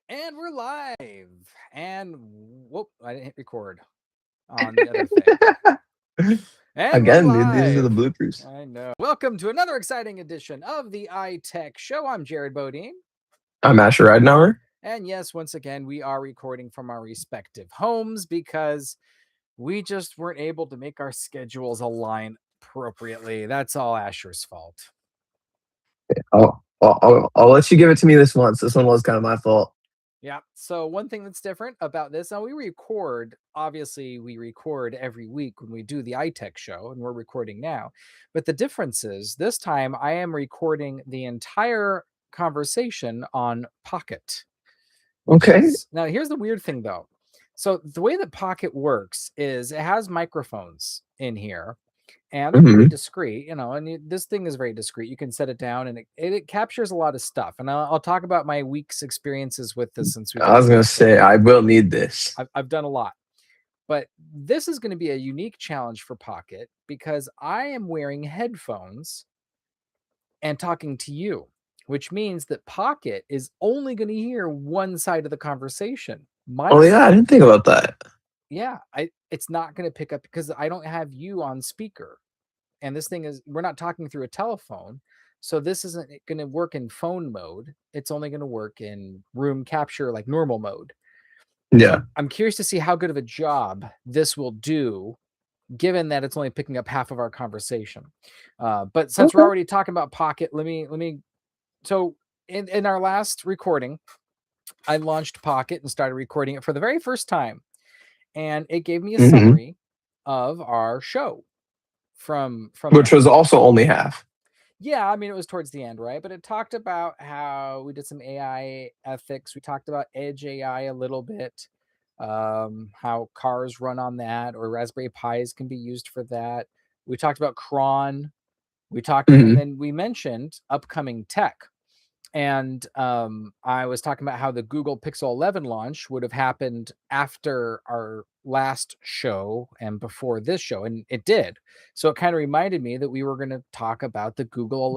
And we're live. And whoop, I didn't hit record on the other thing. And we're Again, dude, these are the live. bloopers. I know. Welcome to another exciting edition of the iTech Show. I'm Jared Bodine. I'm Asher Ridenauer. And yes, once again, we are recording from our respective homes because we just weren't able to make our schedules align appropriately. That's all Asher's fault. I'll let you give it to me this once. This one was kind of my fault. Yeah. So one thing that's different about this, now obviously we record every week when we do the iTech show, and we're recording now. But the difference is this time I am recording the entire conversation on Pocket. Okay. Now here's the weird thing though. So the way that Pocket works is it has microphones in here, and they're pretty discreet, and this thing is very discreet. You can set it down and it captures a lot of stuff. And I'll talk about my week's experiences with this since we've I was already gonna say I will need this. I've done a lot. But this is going to be a unique challenge for Pocket because I am wearing headphones and talking to you, which means that Pocket is only going to hear one side of the conversation. Oh yeah, I didn't think about that. Yeah, it's not going to pick up because I don't have you on speaker. And this thing is, we're not talking through a telephone. So this isn't going to work in phone mode. It's only going to work in room capture, like normal mode. Yeah. So I'm curious to see how good of a job this will do, given that it's only picking up half of our conversation. But since we're already talking about Pocket, let me. So in our last recording, I launched Pocket and started recording it for the very first time, and it gave me a summary of our show from which was also only half. Yeah, I mean, it was towards the end, right? But it talked about how we did some AI ethics. We talked about edge AI a little bit, how cars run on that, or Raspberry Pis can be used for that. We talked about cron. We talked, and then we mentioned upcoming tech. And I was talking about how the Google Pixel 11 launch would have happened after our last show and before this show, and it did. So it kind of reminded me that we were going to talk about the Google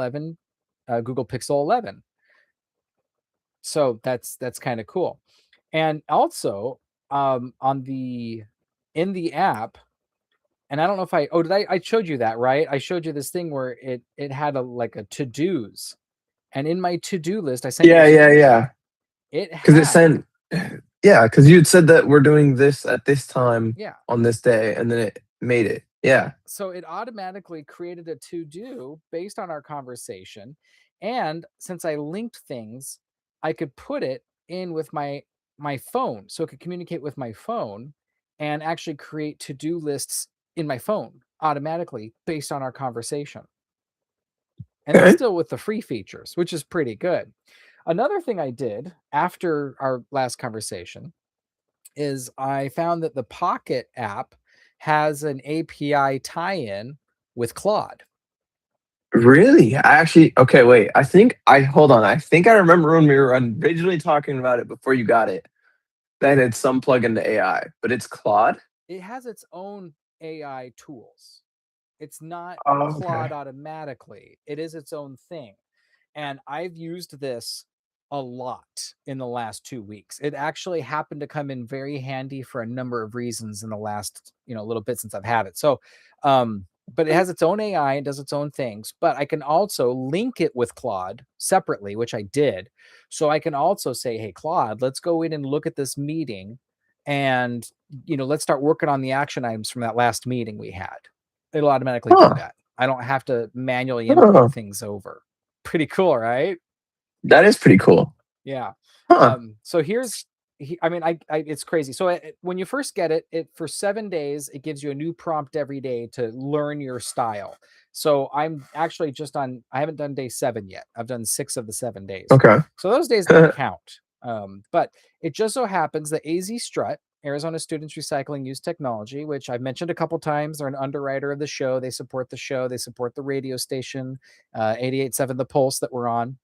Pixel 11. So that's kind of cool. And also in the app, and I don't know if I showed you that, right? I showed you this thing where it had a to-dos. And in my to-do list, I sent Yeah. Because you had said that we're doing this at this time on this day, and then it made it. Yeah. So it automatically created a to-do based on our conversation. And since I linked things, I could put it in with my phone. So it could communicate with my phone and actually create to-do lists in my phone automatically based on our conversation. And it's still with the free features, which is pretty good. Another thing I did after our last conversation is I found that the Pocket app has an API tie-in with Claude. Really? Okay, wait. Hold on. I think I remember when we were originally talking about it before you got it, that it's some plugin to AI, but it's Claude? It has its own AI tools. It's not Claude automatically. It is its own thing. And I've used this a lot in the last 2 weeks. It actually happened to come in very handy for a number of reasons in the last, little bit since I've had it. So, but it has its own AI and does its own things, but I can also link it with Claude separately, which I did. So I can also say, hey, Claude, let's go in and look at this meeting and, let's start working on the action items from that last meeting we had. It'll automatically do that. I don't have to manually input things over. Pretty cool, right? That is pretty cool. Yeah. So it's crazy. So when you first get it for 7 days, it gives you a new prompt every day to learn your style. So I'm actually I haven't done day 7 yet. I've done 6 of the 7 days. Okay. So those days don't count. But it just so happens that AZ Strut, Arizona Students Recycling Use Technology, which I've mentioned a couple times, they're an underwriter of the show. They support the show. They support the radio station, 88.7 The Pulse that we're on.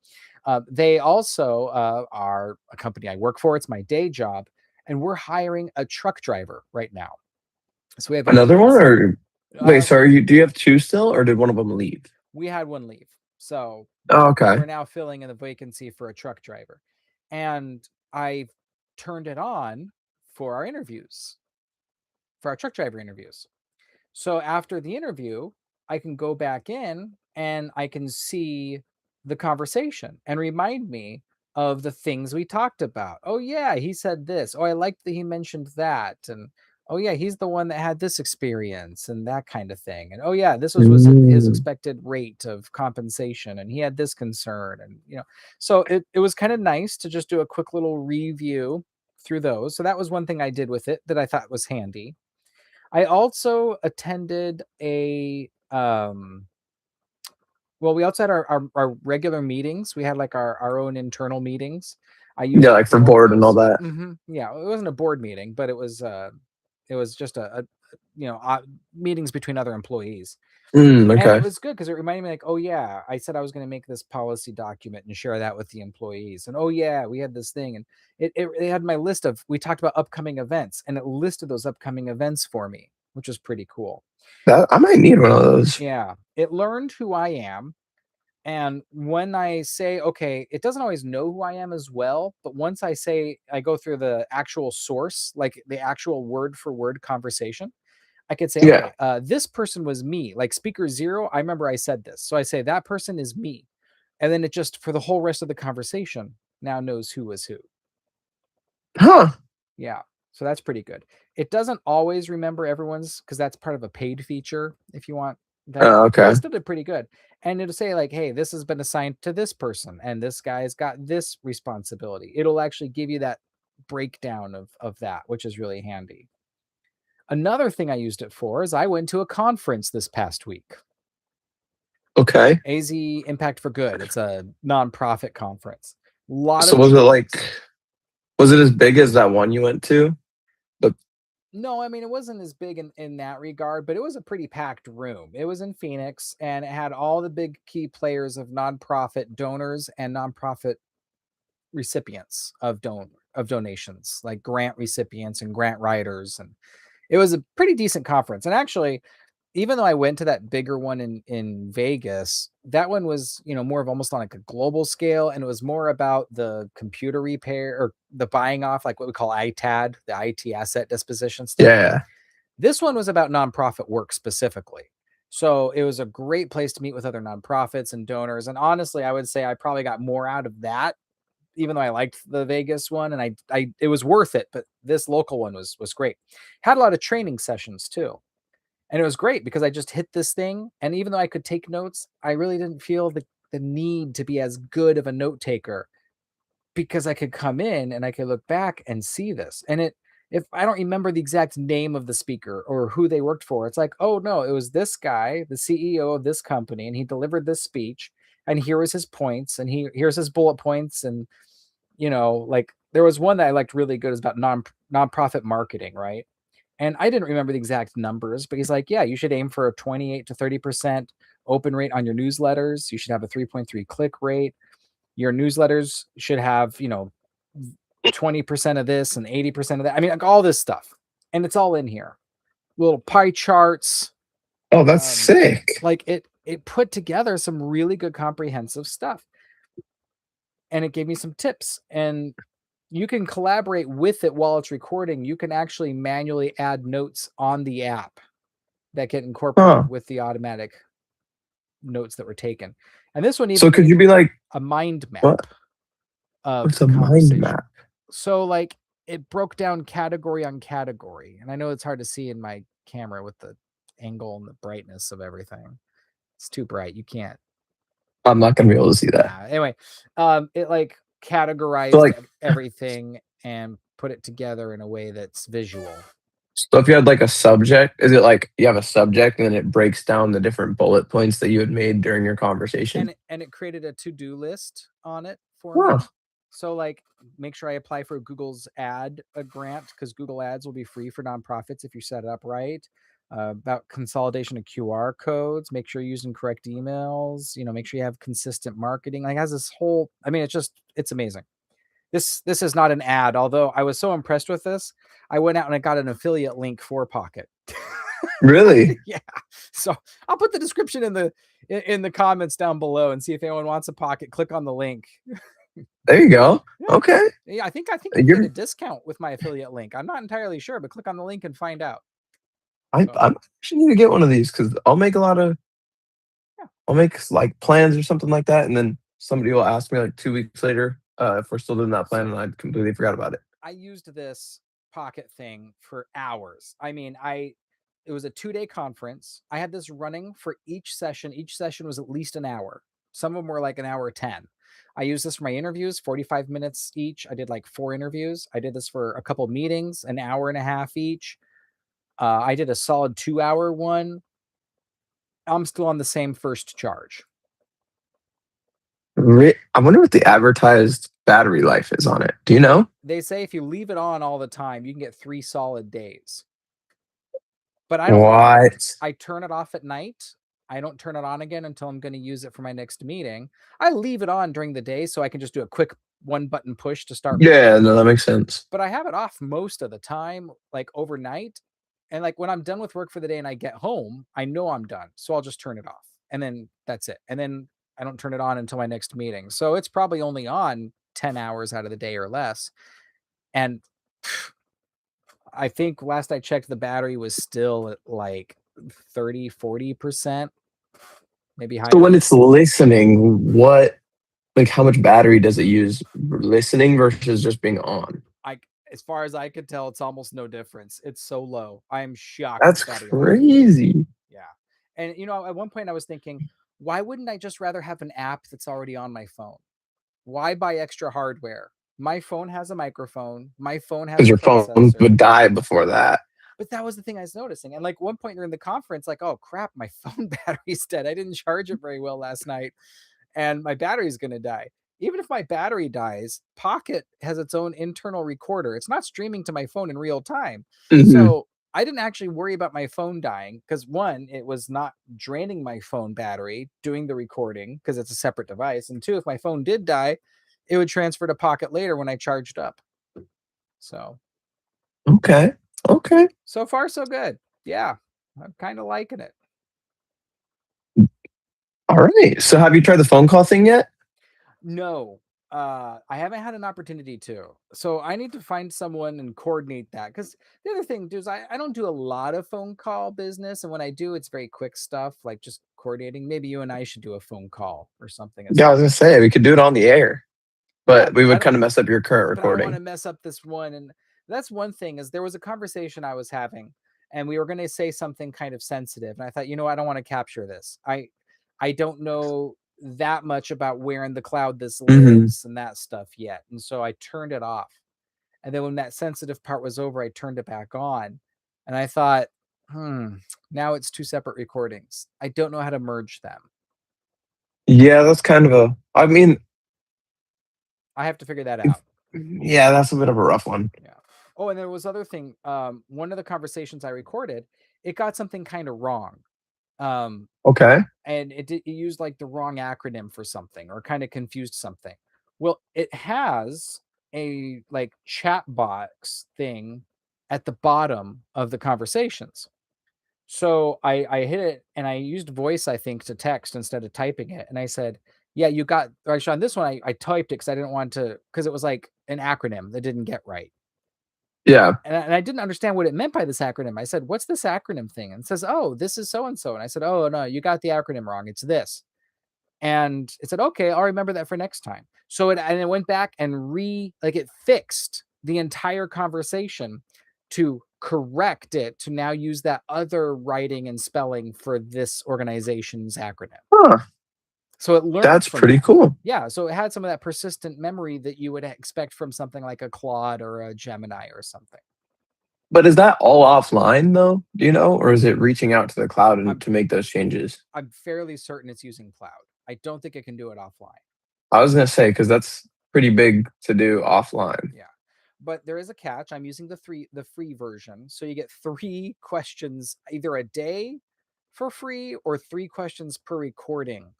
They also are a company I work for. It's my day job. And we're hiring a truck driver right now. So we have another one, or wait, sorry, do you have 2 still, or did one of them leave? We had one leave. So okay. We're now filling in the vacancy for a truck driver. And I turned it on for our interviews, for our truck driver interviews. So after the interview, I can go back in and I can see the conversation and remind me of the things we talked about. Oh yeah, he said this. Oh, I liked that he mentioned that. And oh yeah, he's the one that had this experience and that kind of thing. And oh yeah, this was his Mm. expected rate of compensation and he had this concern. And so it was kind of nice to just do a quick little review through those. So that was one thing I did with it that I thought was handy. I also attended well, we also had our regular meetings. We had like our own internal meetings. I Yeah, used it like for for one of board and all those. that. Yeah, it wasn't a board meeting, but it was just a meetings between other employees. And it Okay. was good because it reminded me like, oh yeah, I said I was going to make this policy document and share that with the employees. And oh yeah, we had this thing, and it had my list of, we talked about upcoming events, and it listed those upcoming events for me, which was pretty cool. That I might need one of those. Yeah, it learned who I am. And when I say, okay, it doesn't always know who I am as well, but once I say, I go through the actual source, like the actual word for word conversation, I could say, Yeah. okay, this person was me. Like speaker zero, I remember I said this. So I say that person is me. And then it just, for the whole rest of the conversation, now knows who was who. Huh. Yeah. So that's pretty good. It doesn't always remember everyone's, because that's part of a paid feature if you want that, but Okay. it still did pretty good. And it'll say like, hey, this has been assigned to this person and this guy's got this responsibility. It'll actually give you that breakdown of that, which is really handy. Another thing I used it for is I went to a conference this past week. Okay. AZ Impact for Good. It's a nonprofit conference. A lot So of was it trainings. like, was it as big as that one you went to? But No, I mean, it wasn't as big in that regard, but it was a pretty packed room. It was in Phoenix and it had all the big key players of nonprofit donors and nonprofit recipients of donations, like grant recipients and grant writers. And it was a pretty decent conference. And actually, even though I went to that bigger one in Vegas, that one was, more of almost on like a global scale, and it was more about the computer repair or the buying off, like what we call ITAD, the IT asset disposition stuff. yeah. This one was about nonprofit work specifically. So it was a great place to meet with other nonprofits and donors. And honestly, I would say I probably got more out of that, even though I liked the Vegas one and I it was worth it. But this local one was great. Had a lot of training sessions too. And it was great because I just hit this thing. And even though I could take notes, I really didn't feel the need to be as good of a note taker because I could come in and I could look back and see this. And if I don't remember the exact name of the speaker or who they worked for, it's like, oh no, it was this guy, the CEO of this company, and he delivered this speech, and here was his points, and here's his bullet points, and like there was one that I liked really good is about nonprofit marketing, right? And I didn't remember the exact numbers, but he's like, yeah, you should aim for a 28 to 30% open rate on your newsletters. You should have a 3.3 click rate. Your newsletters should have, 20% of this and 80% of that. I mean, like all this stuff. And it's all in here. Little pie charts. Oh, that's sick. Like it put together some really good comprehensive stuff. And it gave me some tips. And you can collaborate with it while it's recording. You can actually manually add notes on the app that get incorporated Huh. with the automatic notes that were taken. And this one So even could gave you be me like, a mind what? map of What's the a mind conversation. map? So like it broke down category on category. And I know it's hard to see in my camera with the angle and the brightness of everything. It's too bright. You can't. I'm not gonna be able to see that. Yeah. Anyway, it like So categorized like, everything and put it together in a way that's visual. so if you had like a subject, is it like you have a subject and then it breaks down the different bullet points that you had made during your conversation? And it created a to-do list on it for Huh. me. So like make sure I apply for Google's ad a grant, because Google ads will be free for nonprofits if you set it up right. About consolidation of QR codes, make sure you're using correct emails, make sure you have consistent marketing. Like it has this whole, I mean, it's amazing. This is not an ad, although I was so impressed with this. I went out and I got an affiliate link for Pocket. Really? Yeah. So I'll put the description in the comments down below and see if anyone wants a Pocket. Click on the link. There you go. Yeah. Okay. Yeah, I think you can get a You're discount with my affiliate link. I'm not entirely sure, but click on the link and find out. I So, actually need to get one of these because yeah. I'll make like plans or something like that, and then somebody will ask me like 2 weeks later if we're still doing that plan, So and I completely forgot about it. I used this pocket thing for hours. I mean, I it was a 2-day conference. I had this running for each session. Each session was at least an hour. Some of them were like an hour 10. I used this for my interviews, 45 minutes each. I did like 4 interviews. I did this for a couple meetings, an hour and a half each. I did a solid 2-hour one. I'm still on the same first charge. I wonder what the advertised battery life is on it. Do you know? They say if you leave it on all the time, you can get 3 solid days. But I don't know. What? I turn it off at night. I don't turn it on again until I'm going to use it for my next meeting. I leave it on during the day so I can just do a quick one button push to start Yeah, no, recording. that makes sense. But I have it off most of the time, like overnight. And like when I'm done with work for the day and I get home, I know I'm done. So I'll just turn it off. And then that's it. And then I don't turn it on until my next meeting. So it's probably only on 10 hours out of the day or less. And I think last I checked, the battery was still at like 30, 40%, maybe So higher. when it's listening, like how much battery does it use listening versus just being on? I, as far as I could tell, it's almost no difference. It's so low. I am shocked at That's the battery life. crazy. Yeah. And, at one point I was thinking, why wouldn't I just rather have an app that's already on my phone? Why buy extra hardware? My phone has a microphone. My phone has Because a your phone processor. would die before that. But that was the thing I was noticing. And like one point during the conference, like, oh crap, my phone battery's dead. I didn't charge it very well last night and my battery's going to die. Even if my battery dies, Pocket has its own internal recorder. It's not streaming to my phone in real time. Hmm. So I didn't actually worry about my phone dying because one, it was not draining my phone battery doing the recording because it's a separate device. And two, if my phone did die, it would transfer to Pocket later when I charged up. So, Okay. Okay. so far, so good. Yeah, I'm kind of liking it. All right. So have you tried the phone call thing yet? No, I haven't had an opportunity to. So I need to find someone and coordinate that. Because the other thing, dude, is I don't do a lot of phone call business, and when I do, it's very quick stuff, like just coordinating. Maybe you and I should do a phone call or something at Yeah, I some was gonna point. say we could do it on the air, Yeah, but we I would don't. kind of mess up your current But I don't want recording. to mess up this one. And that's one thing is there was a conversation I was having, and we were going to say something kind of sensitive, and I thought, I don't want to capture this. I don't know that much about where in the cloud this Hmm. lives and that stuff yet. And so I turned it off. And then when that sensitive part was over, I turned it back on. And I thought, now it's two separate recordings. I don't know how to merge them. Yeah, that's kind of a. I mean, I have to figure that out. yeah, that's a bit of a rough one. Yeah. Oh, and there was other thing. One of the conversations I recorded, it got something kind of wrong. Um, Okay. and it used like the wrong acronym for something or kind of confused something. Well, it has a like chat box thing at the bottom of the conversations. So I hit it and I used voice, I think, to text instead of typing it. And I said, yeah, you got, or actually on this one, I typed it because I didn't want to, because it was like an acronym that didn't get right. Yeah. And I didn't understand what it meant by this acronym. I said, "What's this acronym thing?" And it says, "Oh, this is so and so." And I said, "Oh no, you got the acronym wrong. It's this." And it said, "Okay, I'll remember that for next time." So it went back and it fixed the entire conversation to correct it to now use that other writing and spelling for this organization's acronym. Huh. So it learned That's from pretty that. cool. Yeah, so it had some of that persistent memory that you would expect from something like a Claude or a Gemini or something. But is that all offline though? Do you know, or is it reaching out to the cloud and I'm to make those changes? I'm fairly certain it's using cloud. I don't think it can do it offline. I was gonna say because that's pretty big to do offline. Yeah. But there is a catch. I'm using the free version. So you get 3 questions either a day for free or 3 questions per recording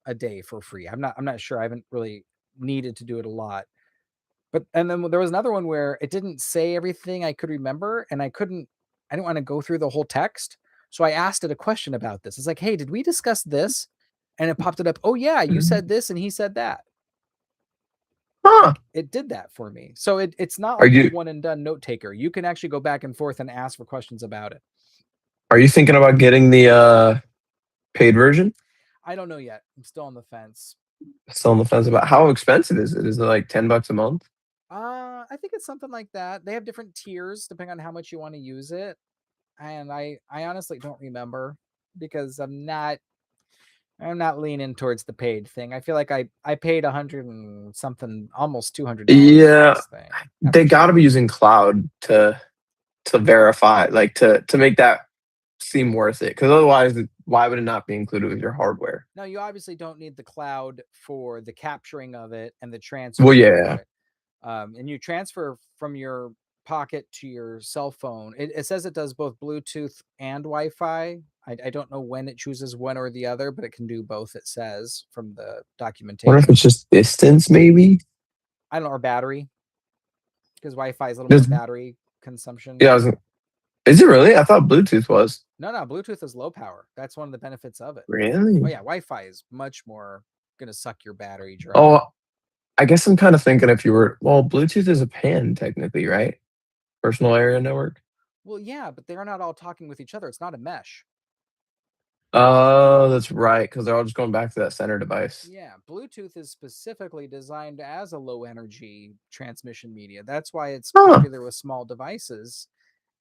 a day for free. I'm not sure. I haven't really needed to do it a lot. But and then there was another one where it didn't say everything I could remember and I didn't want to go through the whole text. So I asked it a question about this. It's like, "Hey, did we discuss this?" And it popped it up. "Oh yeah, you Mhm. said this and he said that." Huh. It did that for me. So it's not Are like a you one and done note taker. You can actually go back and forth and ask for questions about it. are you thinking about getting the paid version? I don't know yet. I'm still on the fence. Still on the fence about how expensive is it? Is it like $10 a month? I think it's something like that. They have different tiers depending on how much you want to use it. And I honestly don't remember because I'm not leaning towards the paid thing. I feel like I paid 100 and something, almost $200 for Yeah, this thing they after got to be 6 months. using cloud to verify, like to make that seem worth it. Because otherwise, why would it not be included with your hardware? Now, you obviously don't need the cloud for the capturing of it and the Well, transfer for yeah, it. And you transfer from your pocket to your cell phone. It says it does both Bluetooth and Wi-Fi. I don't know when it chooses one or the other, but it can do both. It says from the wonder if documentation. it's just distance, maybe. I don't know, or battery, because Wi-Fi is a little more Just battery consumption. yeah, is it really? I thought Bluetooth was. No, Bluetooth is low power. That's one of the benefits of it. Oh Really? yeah, Wi-Fi is much more gonna suck your battery dry. Oh, I guess I'm kind of thinking if you were, well, Bluetooth is a PAN technically, right? Personal area network. Well, yeah, but they're not all talking with each other. It's not a mesh. Oh, that's right, because they're all just going back to that center device. Yeah, Bluetooth is specifically designed as a low energy transmission media. That's why it's Huh. popular with small devices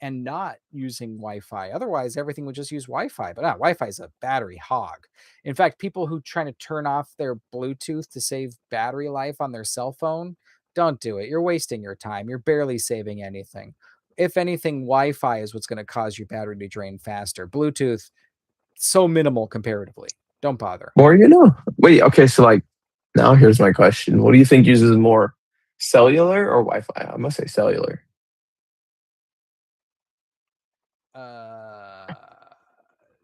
and not using Wi-Fi. Otherwise, everything would just use Wi-Fi. But Wi-Fi is a battery hog. In fact, people who trying to turn off their Bluetooth to save battery life on their cell phone, don't do it. You're wasting your time. You're barely saving anything. If anything, Wi-Fi is what's going to cause your battery to drain faster. Bluetooth, so minimal comparatively. Don't bother. More you know. Wait, okay, so like now here's my question. What do you think uses more, cellular or Wi-Fi? I must say cellular. Uh,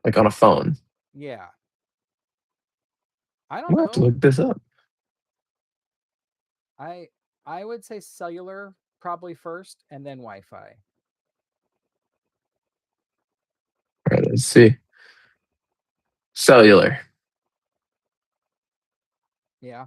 Like on a phone. yeah. I don't I'm gonna have to know. look this up. I I would say cellular probably first and then Wi-Fi. All right, let's see. Cellular. Yeah,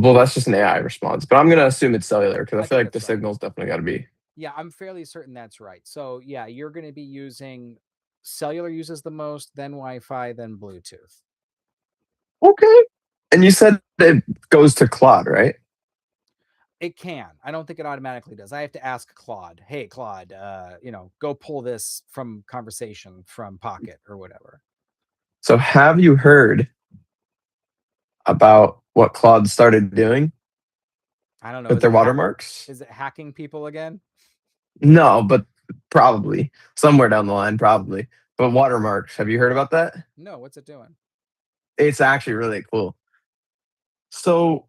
Well, that's just an AI response, but I'm gonna assume it's cellular because I I feel think like the that's right. signal's definitely got to be. Yeah, I'm fairly certain that's right. So, yeah, you're going to be using cellular uses the most, then Wi-Fi, then Bluetooth. Okay. And you said it goes to Claude, right? It can. I don't think it automatically does. I have to ask Claude, "Hey Claude, go pull this from conversation from Pocket or whatever." So have you heard about what Claude started doing I don't know. with Is their it watermarks? is it hacking people again? No, but probably somewhere down the line, probably. But watermarks, have you heard about that? No, what's it doing? It's actually really cool. So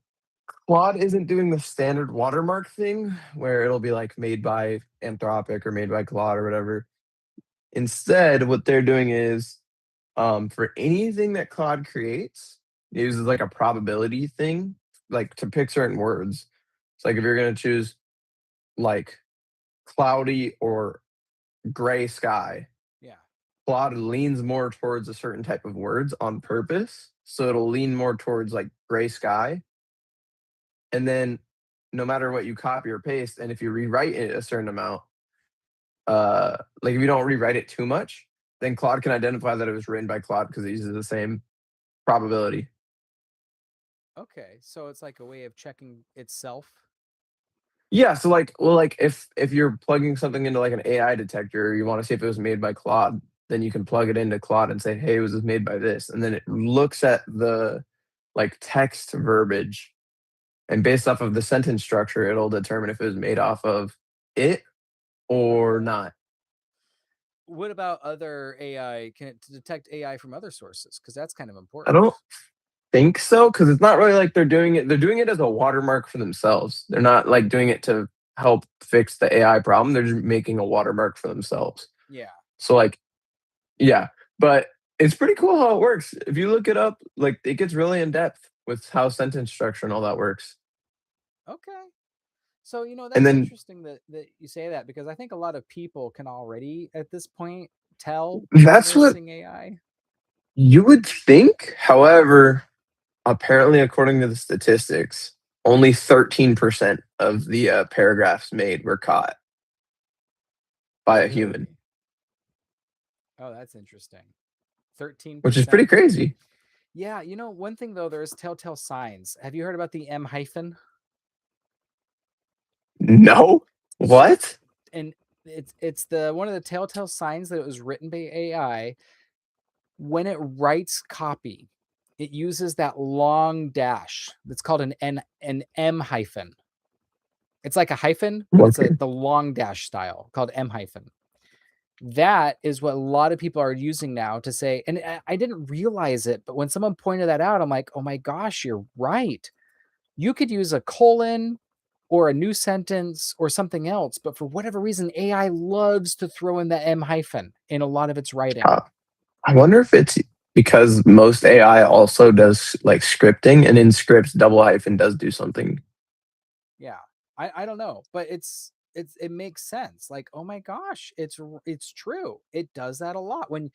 Claude isn't doing the standard watermark thing where it'll be like made by Anthropic or made by Claude or whatever. Instead, what they're doing is for anything that Claude creates, it uses like a probability thing, like to pick certain words. It's like if you're gonna choose like cloudy or gray sky, Yeah. Claude leans more towards a certain type of words on purpose. So it'll lean more towards like gray sky. And then no matter what you copy or paste, and if you rewrite it a certain amount, like if you don't rewrite it too much, then Claude can identify that it was written by Claude because it uses the same probability. Okay, so it's like a way of checking itself. Yeah, so like, well, like if you're plugging something into like an AI detector, you want to see if it was made by Claude, then you can plug it into Claude and say, "Hey, was this made by this?" And then it looks at the like text verbiage, and based off of the sentence structure, it'll determine if it was made off of it or Okay. not. What about other AI? Can it detect AI from other sources? Because that's kind of I important. don't think so because it's not really like they're doing it. They're doing it as a watermark for themselves. They're not like doing it to help fix the AI problem. They're just making a watermark for themselves. Yeah. So like, yeah, but it's pretty cool how it works. If you look it up, like it gets really in depth with how sentence structure and all that works. Okay. So, And that's then interesting that you say that because I think a lot of people can already at this point tell when that's they're what seeing AI. you would think. However, apparently, according to the statistics, only 13% of the paragraphs made were caught by a human, Really? Oh, that's interesting. which is pretty 13%. crazy. Yeah, one thing though, there's telltale signs. Have you heard about the M hyphen? No, So, what? and it's the one of the telltale signs that it was written by AI. When it writes copy, it uses that long dash. That's called an M hyphen. It's like a hyphen, but it's Okay. the long dash style called M hyphen. That is what a lot of people are using now to say, and I didn't realize it, but when someone pointed that out, I'm like, oh my gosh, you're right. You could use a colon or a new sentence or something else, but for whatever reason, AI loves to throw in the M hyphen in a lot of its writing. Uh, I wonder if it's because most AI also does like scripting, and in scripts, double hyphen does do something. Yeah. I don't know, but it makes sense. Like, oh my gosh, it's true. It does that a lot. When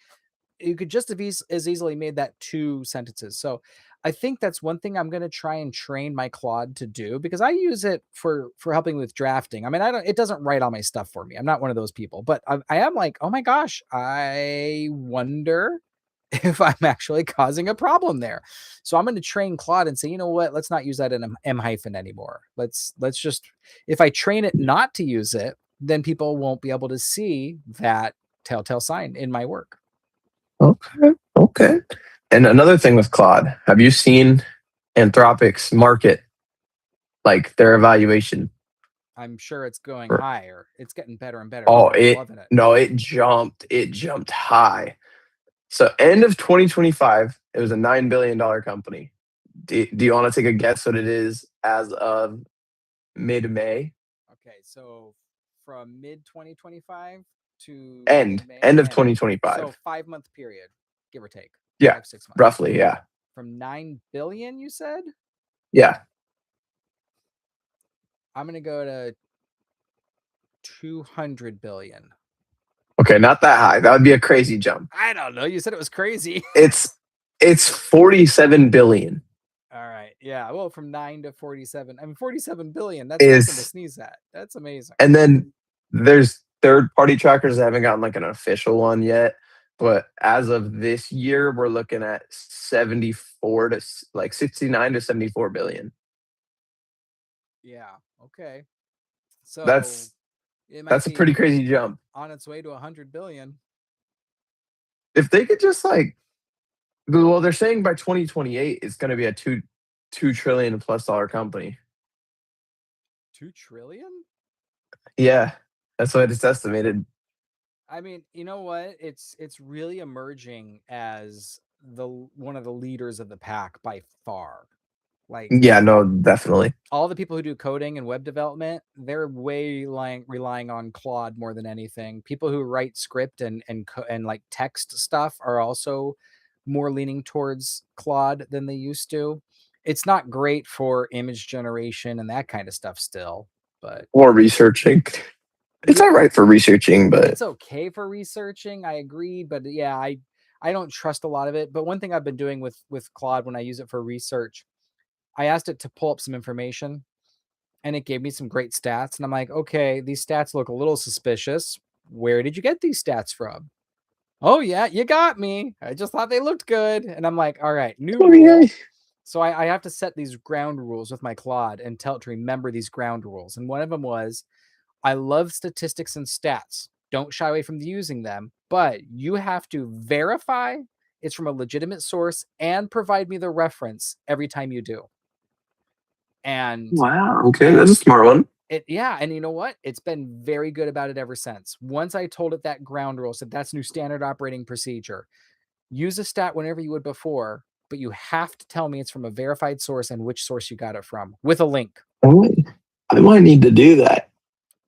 you could just have as easily made that two sentences. So I think that's one thing I'm going to try and train my Claude to do, because I use it for helping with drafting. I mean, it doesn't write all my stuff for me. I'm not one of those people, but I am like, oh my gosh, I wonder if I'm actually causing a problem there. So I'm going to train Claude and say, you know what, let's not use that in M hyphen anymore. Let's just, if I train it not to use it, then people won't be able to see that telltale sign in my work. Okay. Okay. And another thing with Claude, have you seen Anthropic's market, like their evaluation? I'm sure it's going For, higher. It's getting better and better. oh, People are it loving it. no, it jumped high. So end of 2025, it was a $9 billion company. Do you want to take a guess what it is as of mid May? Okay, so from mid 2025 to mid End May of end. So 2025. 5-month period, give or take, Yeah, 5 6 months. roughly. Yeah, From 9 billion, you said. yeah. I'm gonna go to 200 billion. Okay, not that high. That would be a crazy jump. I don't know. You said it was crazy. It's it's 47 billion. All right. Yeah. Well, from 9 to 47. I mean, 47 billion. That's nothing to Is sneeze at. That's amazing. And then there's third party trackers that haven't gotten like an official one yet. But as of this year, we're looking at 74 to like 69 to 74 billion. Yeah. Okay. So That's it might that's a pretty be crazy jump. on its way to 100 billion. If they could just like, well, they're saying by 2028 it's going to be a two trillion plus dollar company. 2 trillion? Yeah, that's what it's estimated. I mean, you know what? It's really emerging as the one of the leaders of the pack by far. Like Yeah, no, definitely. all the people who do coding and web development, they're way relying on Claude more than anything. People who write script and like text stuff are also more leaning towards Claude than they used to. It's not great for image generation and that kind of stuff still, but Or researching. It's yeah, all right for researching, but it's okay for researching. I agree, but yeah, I don't trust a lot of it. But one thing I've been doing with Claude when I use it for research, I asked it to pull up some information and it gave me some great stats. And I'm like, okay, these stats look a little suspicious. Where did you get these stats from? Oh, yeah, you got me. I just thought they looked good. And I'm like, all right, new oh yeah. rule. So I have to set these ground rules with my Claude and tell it to remember these ground rules. And one of them was, I love statistics and stats. Don't shy away from using them, but you have to verify it's from a legitimate source and provide me the reference every time you do. And Wow. Okay, that's a and smart one. yeah, and you know what? It's been very good about it ever since. Once I told it that ground rule, said that's new standard operating procedure. Use a stat whenever you would before, but you have to tell me it's from a verified source and which source you got it from with a link. I might need to do that.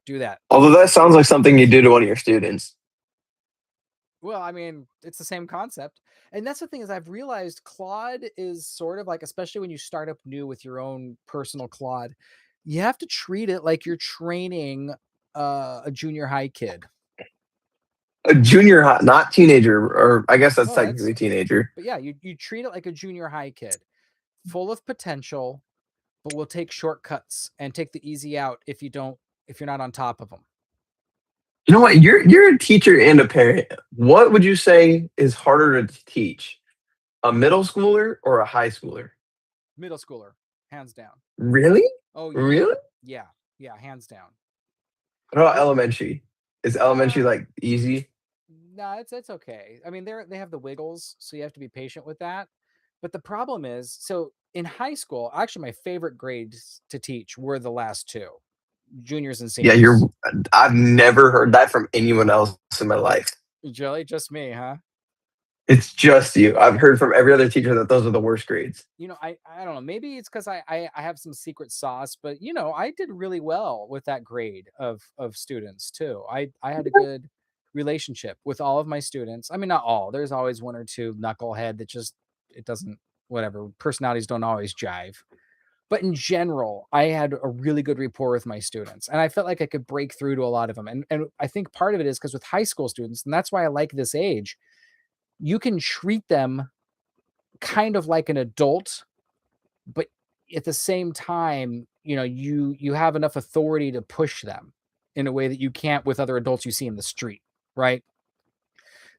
Do that. Although It's that sounds like something you do to one of your students. Well, I mean, it's the same concept. And that's the thing is I've realized Claude is sort of like, especially when you start up new with your own personal Claude, you have to treat it like you're training a junior high kid. A junior high, not teenager, or I guess that's Well, that's, technically teenager. but yeah, you treat it like a junior high kid, full of potential, but will take shortcuts and take the easy out if you're not on top of them. You know what? You're a teacher and a parent. What would you say is harder to teach? A middle schooler or a high schooler? Middle schooler, hands down. Really? Oh yeah, Really? yeah, yeah, hands down. What about It, elementary? Is elementary uh, like easy? no, it's okay. I mean, they have the wiggles, so you have to be patient with that. But the problem is, so in high school, actually, my favorite grades to teach were the last two, juniors and Yeah, seniors. I've never heard that from anyone else in my life. Jelly, just me, huh? It's just you. I've heard from every other teacher that those are the worst grades. I don't know. Maybe it's because I have some secret sauce, but I did really well with that grade of students too. I had a good relationship with all of my students. I mean, not all. There's always one or two knucklehead that just it doesn't whatever. Personalities don't always jive. But in general, I had a really good rapport with my students, and I felt like I could break through to a lot of them. And I think part of it is because with high school students, and that's why I like this age, you can treat them kind of like an adult, but at the same time, you have enough authority to push them in a way that you can't with other adults you see in the street, right?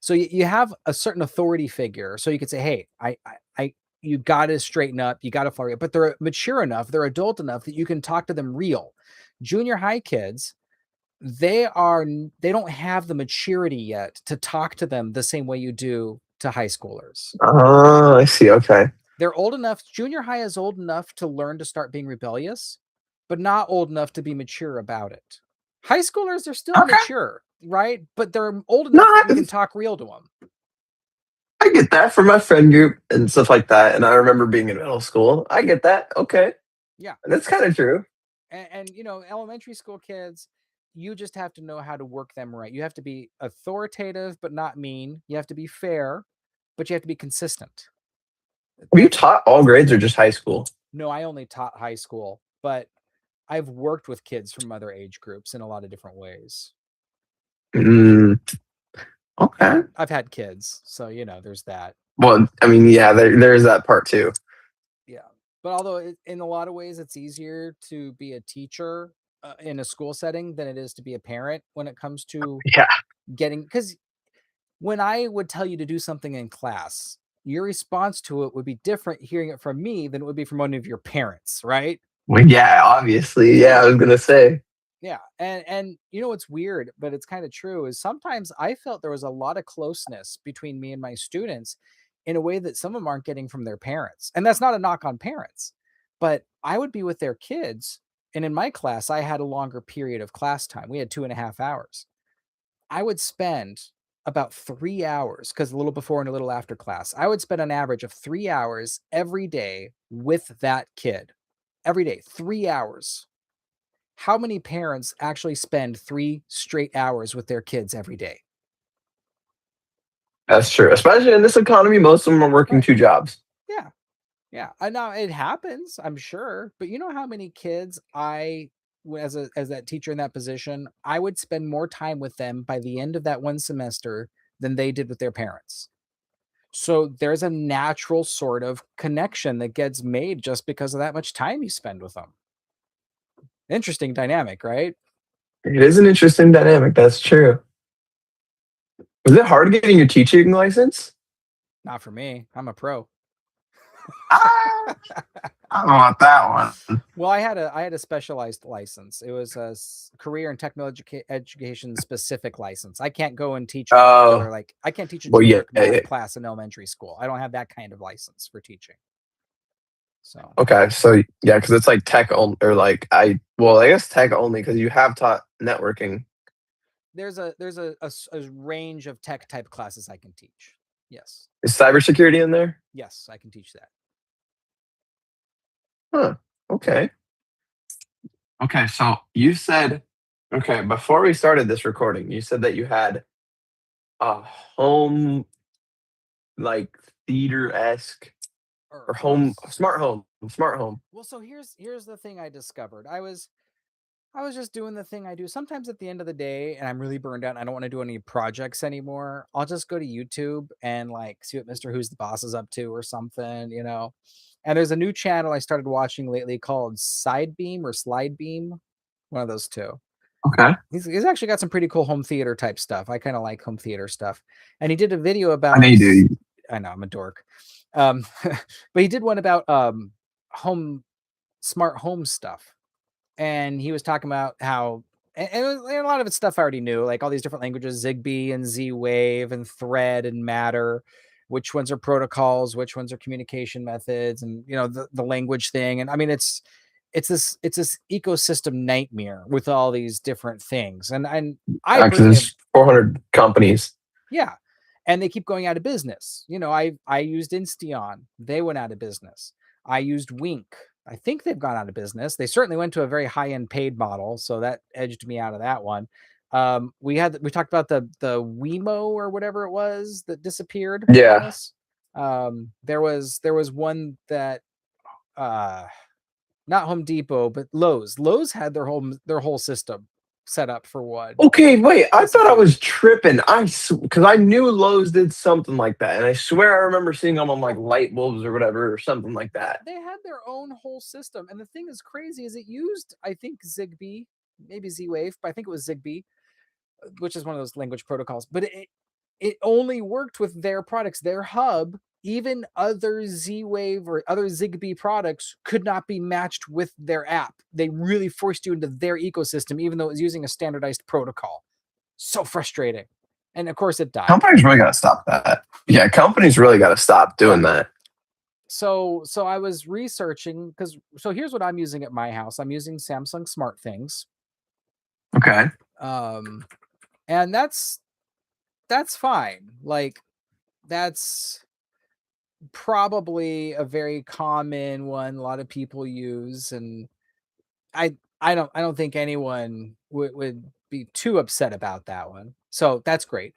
So you have a certain authority figure, so you could say, "Hey, you got to straighten up, you got to follow it." But they're mature enough, they're adult enough that you can talk to them real. Junior high kids, they don't have the maturity yet to talk to them the same way you do to high schoolers. Oh, I see. Okay. They're old enough, junior high is old enough to learn to start being rebellious, but not old enough to be mature about it. High schoolers, they're still Okay. mature, right? But they're old No, enough that you can talk real to them. I get that from my friend group and stuff like that. And I remember being in middle school. I get that. Okay. Yeah. That's kind of true. And elementary school kids, you just have to know how to work them right. You have to be authoritative, but not mean. You have to be fair, but you have to be consistent. Have you That's taught all grades or just high school? No, I only taught high school, but I've worked with kids from other age groups in a lot of different ways. Mm, okay. And I've had kids, so there's that. Well, I mean, yeah, there's that part too. Yeah. But although in a lot of ways it's easier to be a teacher in a school setting than it is to be a parent when it comes to Yeah. getting, because when I would tell you to do something in class, your response to it would be different hearing it from me than it would be from one of your parents, right? Well, yeah, obviously. Yeah, I was gonna say. Yeah. And what's weird, but it's kind of true, is sometimes I felt there was a lot of closeness between me and my students in a way that some of them aren't getting from their parents. And that's not a knock on parents, but I would be with their kids. And in my class, I had a longer period of class time. We had 2.5 hours. I would spend about 3 hours, because a little before and a little after class, I would spend an average of 3 hours every day with that kid. Every day, 3 hours. How many parents actually spend 3 straight hours with their kids every day? That's true. Especially in this economy, most of them are working Right. two jobs. Yeah. Yeah. I know it happens, I'm sure, but you know how many kids as that teacher in that position, I would spend more time with them by the end of that one semester than they did with their parents. So there's a natural sort of connection that gets made just because of that much time you spend with them. Interesting dynamic, right? It is an interesting dynamic. That's true. Was it hard getting your teaching license? Not for me. I'm a pro. Ah, I don't know about that one. Well, I had a specialized license. It was a career and technical education specific license. I can't go and teach a Oh, particular, like I can't teach a well, yeah. generic math class in elementary school. I don't have that kind of license for teaching. So Okay, so yeah, because it's like tech only, or like well, I guess tech only because you have taught networking. there's a range of tech type classes I can teach. Yes, Is cybersecurity in there? yes, I can teach that. Huh. Okay. Okay, so you said, okay, before we started this recording, you said that you had a home, like theater-esque, or Or home, smart home, smart home. well, so here's the thing I discovered. I was I was just doing the thing I do. Sometimes at the end of the day, and I'm really burned out and I don't want to do any projects anymore, I'll just go to YouTube and like see what Mr. Who's the Boss is up to or something, you know. And there's a new channel I started watching lately called Sidebeam or Slidebeam, one of those two. Okay. He's actually got some pretty cool home theater type stuff. I kind of like home theater stuff. And he did a video I know about you do. I know I'm a dork. But he did one about home smart home stuff. And he was talking about how and a lot of it's stuff I already knew, like all these different languages, Zigbee and Z-Wave and Thread and Matter, which ones are protocols, which ones are communication methods, and you know the language thing. And I mean, it's this ecosystem nightmare with all these different things. And I Because personally have there's 400 companies. yeah, and they keep going out of business. You know, I used Insteon. They went out of business. I used Wink. I think they've gone out of business. They certainly went to a very high-end paid model, so that edged me out of that one. We talked about the Wemo or whatever it was that disappeared on Yeah. us. There was one that uh not Home Depot, but Lowe's. Lowe's had their whole system set up for one. Okay, wait. I thought I Disappeared. was tripping. Because I knew Lowe's did something like that, and I swear I remember seeing them on like Oh, light bulbs or whatever, or something like that. they had their own whole system. And the thing is crazy is it used, I think, Zigbee, maybe Z-Wave, but I think it was Zigbee, which is one of those language protocols. But it only worked with their products, their hub. Even other Z-Wave or other Zigbee products could not be matched with their app. They really forced you into their ecosystem, even though it was using a standardized protocol. So frustrating. And of course, it died. Companies really got to stop that. Yeah, companies really got to stop Yeah. doing that. So I was researching because so here's what I'm using at my house. I'm using Samsung Smart Things. Okay. Um and that's fine. Like that's probably a very common one a lot of people use, and I don't think anyone would be too upset about that one. So that's great.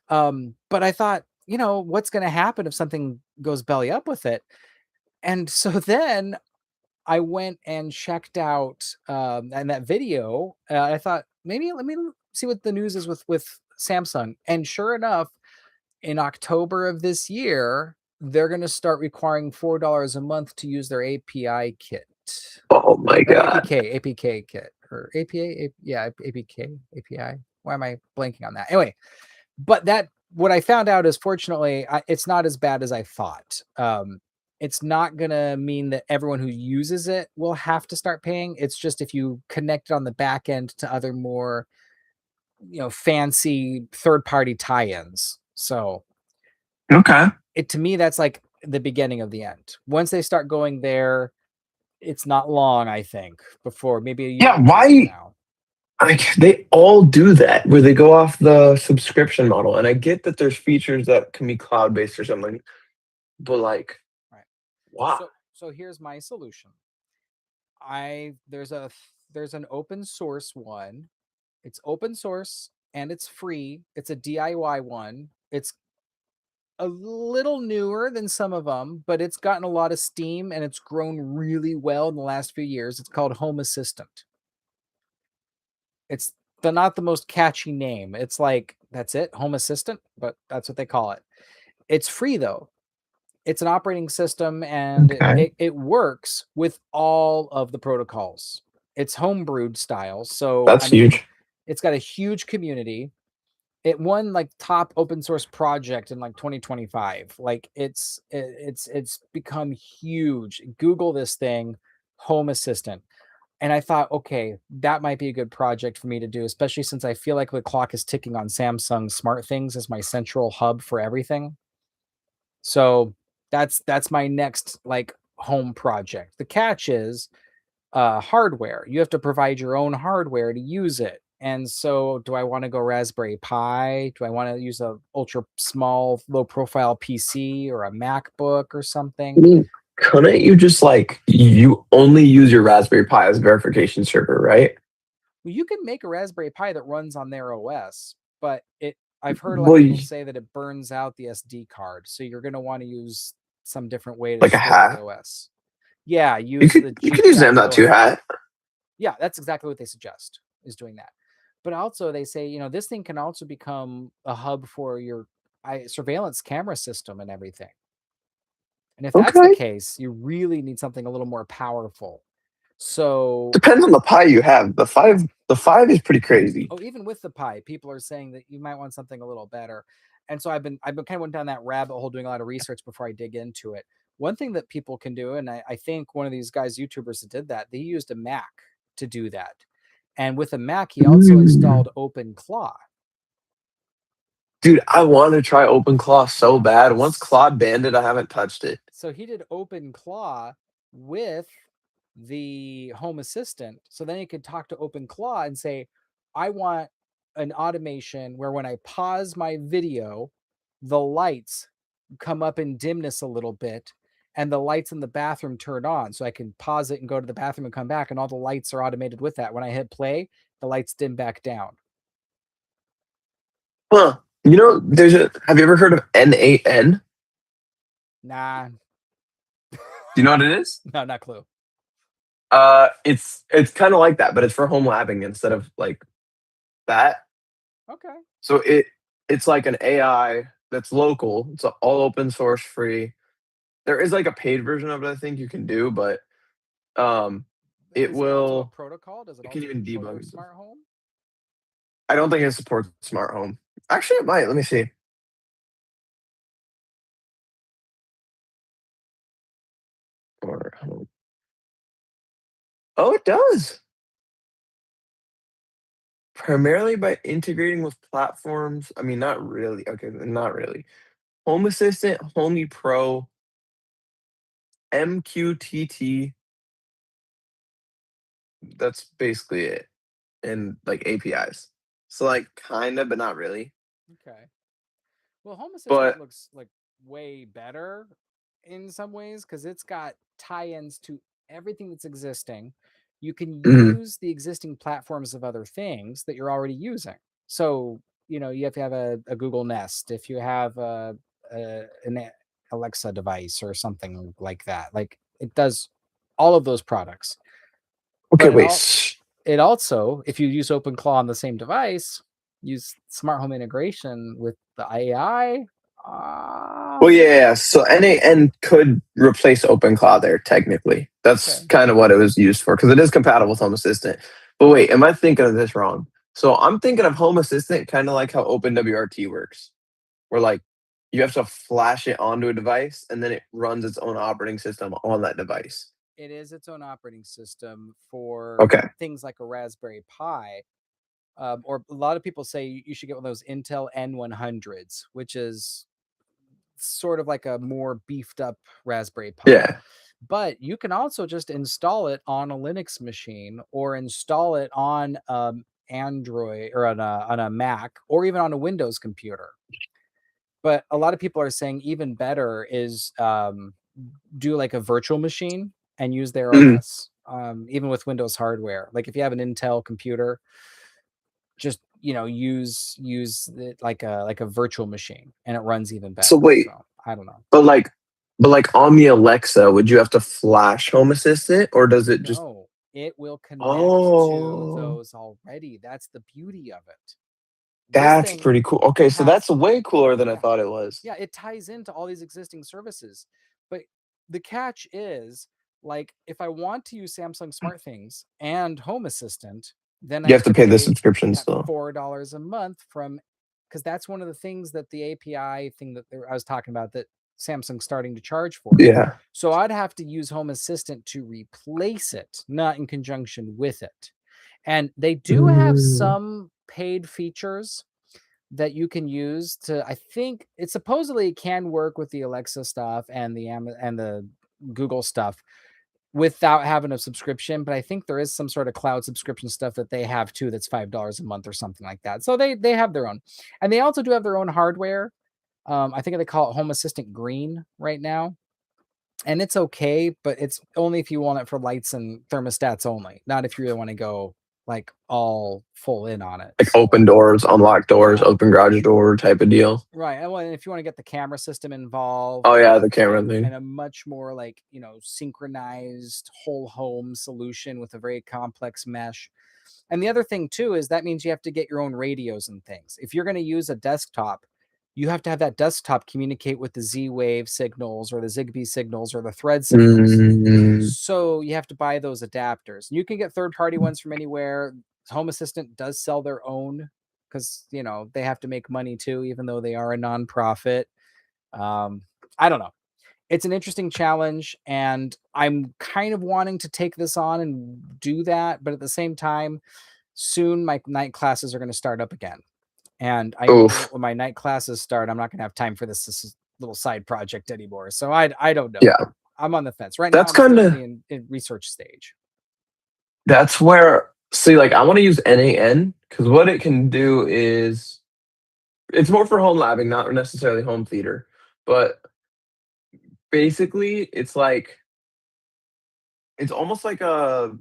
But I thought, what's going to happen if something goes belly up with it? And so then I went and checked out and that video. I thought maybe let me see what the news is with Samsung. And sure enough, in October of this year, they're going to start requiring $4 a month to use their API kit. Oh my God. APK kit or yeah, API. Why am I blanking on that? Anyway, but what I found out is fortunately it's not as bad as I thought. It's not gonna mean that everyone who uses it will have to start paying. It's just if you connect it on the back end to other more, fancy third party tie-ins. So Okay. it to me that's like the beginning of the end. Once they start going there, it's not long, I think, before maybe a year Yeah. or two from Why? now. Like they all do that, where they go off the subscription model, and I get that there's features that can be cloud based or something, but like, Right. wow. So here's my solution. I there's an open source one. It's open source and it's free. It's a DIY one. It's a little newer than some of them, but it's gotten a lot of steam and it's grown really well in the last few years. It's called Home Assistant. It's not the most catchy name. It's like that's it, Home Assistant, but that's what they call it. It's free though. It's an operating system and Okay. it works with all of the protocols. It's homebrewed style. So That's I mean, huge. it's got a huge community. It won like top open source project in like 2025. Like it's become huge. Google this thing, Home Assistant. And I thought, okay, that might be a good project for me to do, especially since I feel like the clock is ticking on Samsung Smart Things as my central hub for everything. So that's my next like home project. The catch is hardware. You have to provide your own hardware to use it. And so do I want to go Raspberry Pi? Do I want to use a ultra small low profile PC or a MacBook or I something? mean, couldn't you just like you only use your Raspberry Pi as a verification server, right? Well, you can make a Raspberry Pi that runs on their OS, but I've heard a lot of Well, people say that it burns out the SD card. So you're going to want to use some different way to like a store the hat. OS. Yeah, You use could the you could use GPIO M.2 hat. hat. Yeah, that's exactly what they suggest is doing that. But also they say, this thing can also become a hub for your surveillance camera system and everything. And if that's the Okay. case, you really need something a little more powerful. So, Depends on the pie you have. The five is pretty crazy. oh, even with the Pi, people are saying that you might want something a little better. And so I've been kind of went down that rabbit hole doing a lot of research before I dig into it. One thing that people can do, and I think one of these guys, YouTubers that did that, they used a Mac to do that. And with a Mac, he also Mm. installed OpenClaw. Dude, I want to try OpenClaw so bad. Once Claude banned it, I haven't touched it. So he did OpenClaw with the Home Assistant. So then he could talk to OpenClaw and say, I want an automation where when I pause my video, the lights come up in dimness a little bit and the lights in the bathroom turn on. So I can pause it and go to the bathroom and come back, and all the lights are automated with that. When I hit play, the lights dim back down. Huh. Have you ever heard of NAN? Nah, Do you know what it is? no, not clue. It's kind of like that, but it's for home labbing instead of like that. Okay. So it's like an AI that's local. It's all open source free. There is like a paid version of it I think you can do, but um it Is it also a will protocol? Does it it can also even support for debug stuff. smart home? I don't think it supports smart home. Actually, it might. Let me see. Or oh, it does. Primarily by integrating with platforms. I mean, not really. Okay, not really. Home Assistant, Homey Pro, MQTT. That's basically it. And like APIs. So like kind of, but not really. Okay. Well, Home Assistant But looks like way better in some ways because it's got tie-ins to everything that's existing. You can mhm. use the existing platforms of other things that you're already using. So, you have to have a Google Nest. If you have an Alexa device or something like that, like it does all of those products. Okay, But wait. it also, if you use OpenClaw on the same device, use smart home integration with the AI. Well, yeah. So NAN could replace OpenCloud there, technically. That's Okay. kind of what it was used for because it is compatible with Home Assistant. But wait, am I thinking of this wrong? So I'm thinking of Home Assistant kind of like how OpenWRT works, where like you have to flash it onto a device and then it runs its own operating system on that device. It is its own operating system for Okay. things like a Raspberry Pi. Or a lot of people say you should get one of those Intel N100s, which is sort of like a more beefed up Raspberry Pi. Yeah. But you can also just install it on a Linux machine or install it on Android or on a Mac or even on a Windows computer. But a lot of people are saying even better is do like a virtual machine and use their Mhm. OS, even with Windows hardware. Like if you have an Intel computer, just use it like a virtual machine, and it runs even So better. wait, So I don't know. but like, but like on the Alexa, would you have to flash Home Assistant or does it just? No, it will connect to Oh, those already. That's the beauty of it. This that's thing pretty cool. Okay, so has that's way cooler than I yeah. thought it was. Yeah, it ties into all these existing services. But the catch is, like, if I want to use Samsung Smart Things and Home Assistant, then I You have have to to pay the pay subscription that still. $4 a month from, because that's one of the things that the API thing that I was talking about that Samsung's starting to charge for. Yeah. So I'd have to use Home Assistant to replace it, not in conjunction with it. And they do have Mm. some paid features that you can use to, I think it supposedly can work with the Alexa stuff and the Google stuff without having a subscription, but I think there is some sort of cloud subscription stuff that they have too that's $5 a month or something like that. So they have their own. And they also do have their own hardware. I think they call it Home Assistant Green right now. And it's okay, but it's only if you want it for lights and thermostats only, not if you really want to go like all full in on it. Like So open doors, unlocked doors, yeah. open garage door type of deal. Right. And well, if you want to get the camera system involved Oh yeah, the camera and thing. a much more like, synchronized whole home solution with a very complex mesh. And the other thing too is that means you have to get your own radios and things. If you're going to use a desktop, you have to have that desktop communicate with the Z-Wave signals or the Zigbee signals or the Thread signals. Mm, So you have to buy those adapters. You can get third-party ones from anywhere. Home Assistant does sell their own because they have to make money too, even though they are a nonprofit. Um, I don't know. It's an interesting challenge, and I'm kind of wanting to take this on and do that, but at the same time, soon my night classes are going to start up again. And I know oof. when my night classes start, I'm not going to have time for this little side project anymore. So I don't know. Yeah. I'm on the fence. Right now, That's I'm still kind in of the in research stage. that's where see like I want to use NAN because what it can do is it's more for home labbing, not necessarily home theater. But basically it's almost like a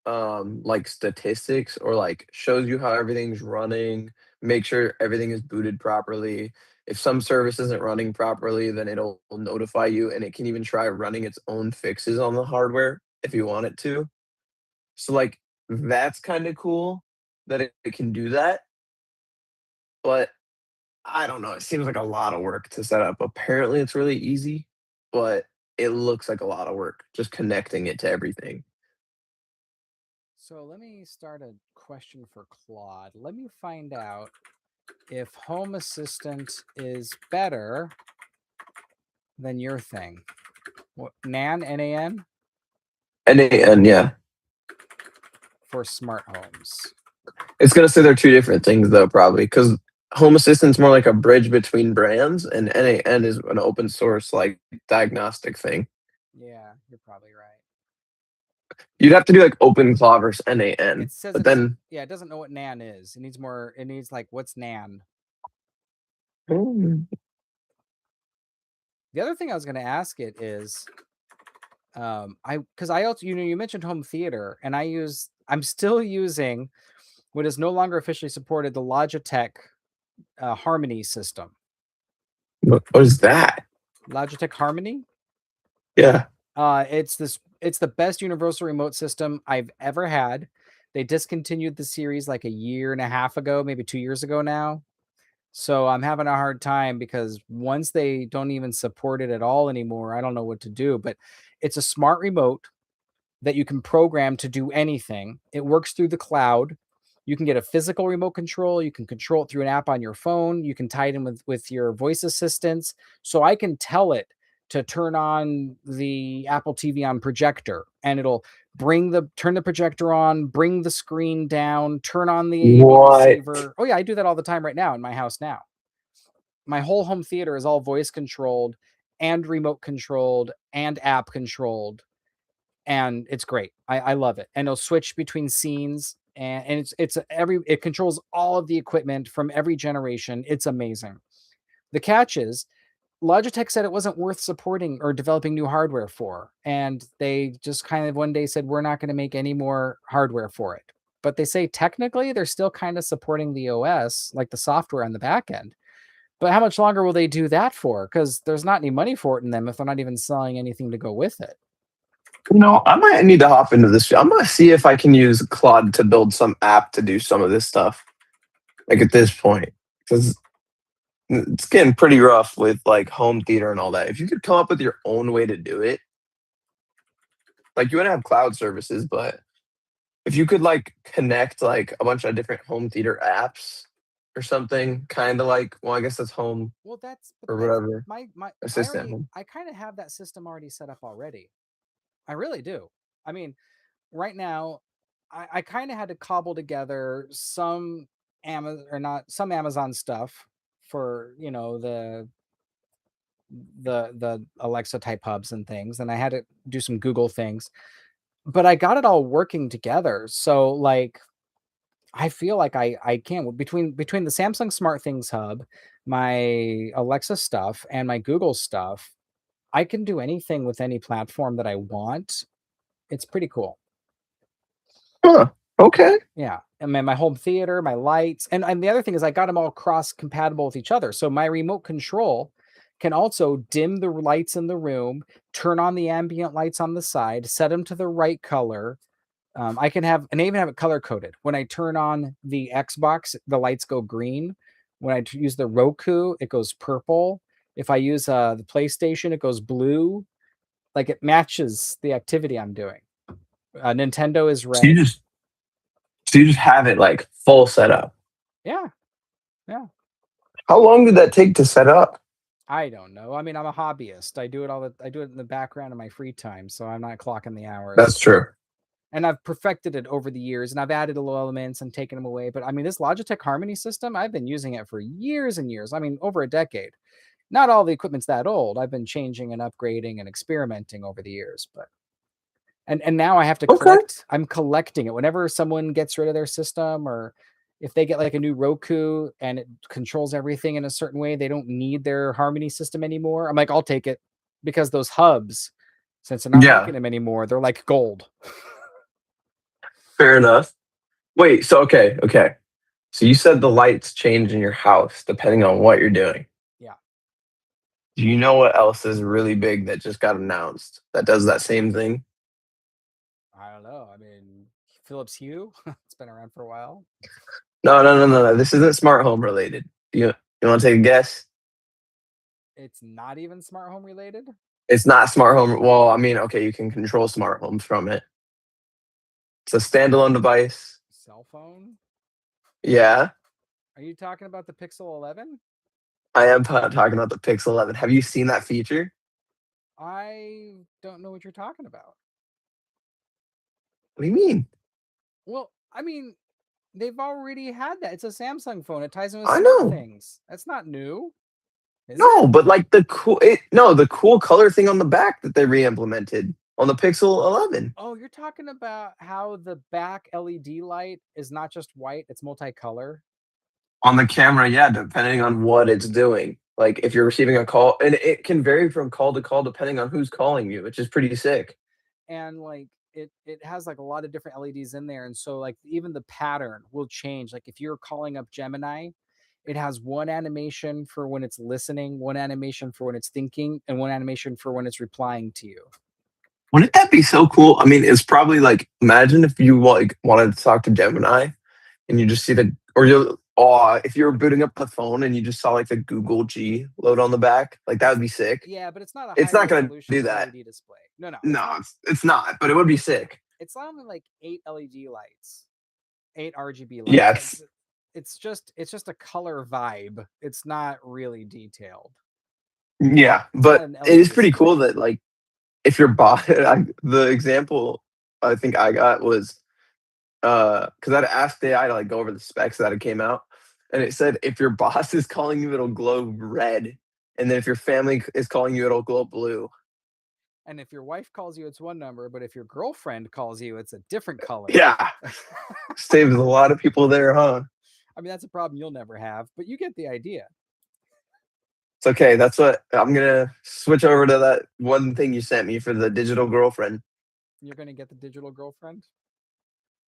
like statistics or like shows you how everything's running, make sure everything is booted properly. If some service isn't running properly, then it'll notify you and it can even try running its own fixes on the hardware if you want it to. So like that's kind of cool that it can do that, but I don't know, it seems like a lot of work to set up. Apparently it's really easy, but it looks like a lot of work just connecting it to everything. So let me start a question for Claude. Let me find out if Home Assistant is better than your thing. What, NAN, NAN NAN, yeah. for smart homes. It's gonna say they're two different things though, probably because Home Assistant's more like a bridge between brands, and NAN is an open source like diagnostic thing. Yeah, you're probably right. You'd have to do like OpenClaw versus NAN, It says but it doesn't. then Yeah, it doesn't know what NAN is. It needs more. It needs like what's NAN. Hmm. The other thing I was going to ask it is, I because I also you mentioned home theater, and I'm still using what is no longer officially supported, the Logitech Harmony system. What is that? Logitech Harmony. Yeah. It's the best universal remote system I've ever had. They discontinued the series like a year and a half ago, maybe 2 years ago now. So I'm having a hard time because once they don't even support it at all anymore, I don't know what to do. But it's a smart remote that you can program to do anything. It works through the cloud. You can get a physical remote control. You can control it through an app on your phone. You can tie it in with your voice assistants. So I can tell it to turn on the Apple TV on projector, and it'll turn the projector on, bring the screen down, turn on the AV What? receiver. Oh yeah, I do that all the time right now in my house now. My whole home theater is all voice controlled and remote controlled and app controlled, and it's great. I love it. And it'll switch between scenes, and it controls all of the equipment from every generation. It's amazing. The catch is Logitech said it wasn't worth supporting or developing new hardware for, and they just kind of one day said we're not going to make any more hardware for it. But they say technically they're still kind of supporting the OS, like the software on the back end. But how much longer will they do that for? Because there's not any money for it in them if they're not even selling anything to go with it. I might need to hop into this. I'm gonna see if I can use Claude to build some app to do some of this stuff. Like at this point, because it's getting pretty rough with like home theater and all that. If you could come up with your own way to do it, like you want to have cloud services, but if you could like connect like a bunch of different home theater apps or something, kind of like, well, I guess that's home Well, but or that's whatever, assistant home. I kind of have that system already set up already. I really do. I mean, right now, I kind of had to cobble together some Amazon or not some Amazon stuff for the Alexa type hubs and things, and I had to do some Google things, but I got it all working together. So like I feel like I can between the Samsung Smart Things hub, my Alexa stuff, and my Google stuff, I can do anything with any platform that I want. It's pretty cool. Huh. Okay. Yeah, and my home theater, my lights, and the other thing is I got them all cross compatible with each other. So my remote control can also dim the lights in the room, turn on the ambient lights on the side, set them to the right color. I can have, and I even have it color coded. When I turn on the Xbox, the lights go green. When use the Roku, it goes purple. If I use the PlayStation, it goes blue. Like it matches the activity I'm doing. Nintendo is So you red. just so you just have it like full setup. Yeah, yeah. How long did that take to set up? I don't know. I mean, I'm a hobbyist. I do it in the background in my free time, so I'm not clocking the hours. That's true. And I've perfected it over the years, and I've added little elements and taken them away. But I mean, this Logitech Harmony system, I've been using it for years and years. I mean, over a decade. Not all the equipment's that old. I've been changing and upgrading and experimenting over the years, but and now I have to Okay. collect. I'm collecting it. Whenever someone gets rid of their system, or if they get like a new Roku and it controls everything in a certain way, they don't need their Harmony system anymore. I'm like, I'll take it, because those hubs, since they're not Yeah, making them anymore, they're like gold. fair enough. Wait, so okay. So you said the lights change in your house depending on what you're doing. Yeah. Do you know what else is really big that just got announced that does that same thing? I don't know. I mean, Philips Hue, it's been around for a while. No. This isn't smart home related. You want to take a guess? It's not even smart home related. It's not smart home. Well, I mean, okay, you can control smart homes from it. It's a standalone device. Cell phone. Yeah, Are you talking about the Pixel 11? I am talking about the Pixel 11. Have you seen that feature? I don't know what you're talking about. What do you mean? Well, I mean, they've already had that. It's a Samsung phone. It ties in with I smart know. things. That's not new, is No, it? but like the cool color thing on the back that they re-implemented on the Pixel 11. Oh, you're talking about how the back LED light is not just white, it's multicolor. On the camera, yeah, depending on what it's doing. Like if you're receiving a call, and it can vary from call to call depending on who's calling you, which is pretty sick. And like it has like a lot of different LEDs in there. And so like even the pattern will change. Like if you're calling up Gemini, it has one animation for when it's listening, one animation for when it's thinking, and one animation for when it's replying to you. Wouldn't that be so cool? I mean, it's probably like imagine if you like wanted to talk to Gemini and you just see the or you if you were booting up the phone and you just saw like the Google G load on the back, like that would be sick. Yeah, but it's not a It's high not gonna resolution do that. LED display. No, no, it's No, not. it's not, but it would be sick. It's only like 8 LED lights, 8 RGB Yeah, lights. It's just a color vibe. It's not really detailed. It's not but an it LED is pretty cool display. that like if you're bought the example I think I got was because I'd asked AI to like go over the specs that it came out, and it said if your boss is calling you, it'll glow red, and then if your family is calling you, it'll glow blue. And if your wife calls you, it's one number, but if your girlfriend calls you, it's a different color. Yeah, saves a lot of people there, huh? I mean, that's a problem you'll never have, but you get the idea. It's okay. That's what I'm gonna switch over to that one thing you sent me for the digital girlfriend. You're going to get the digital girlfriend.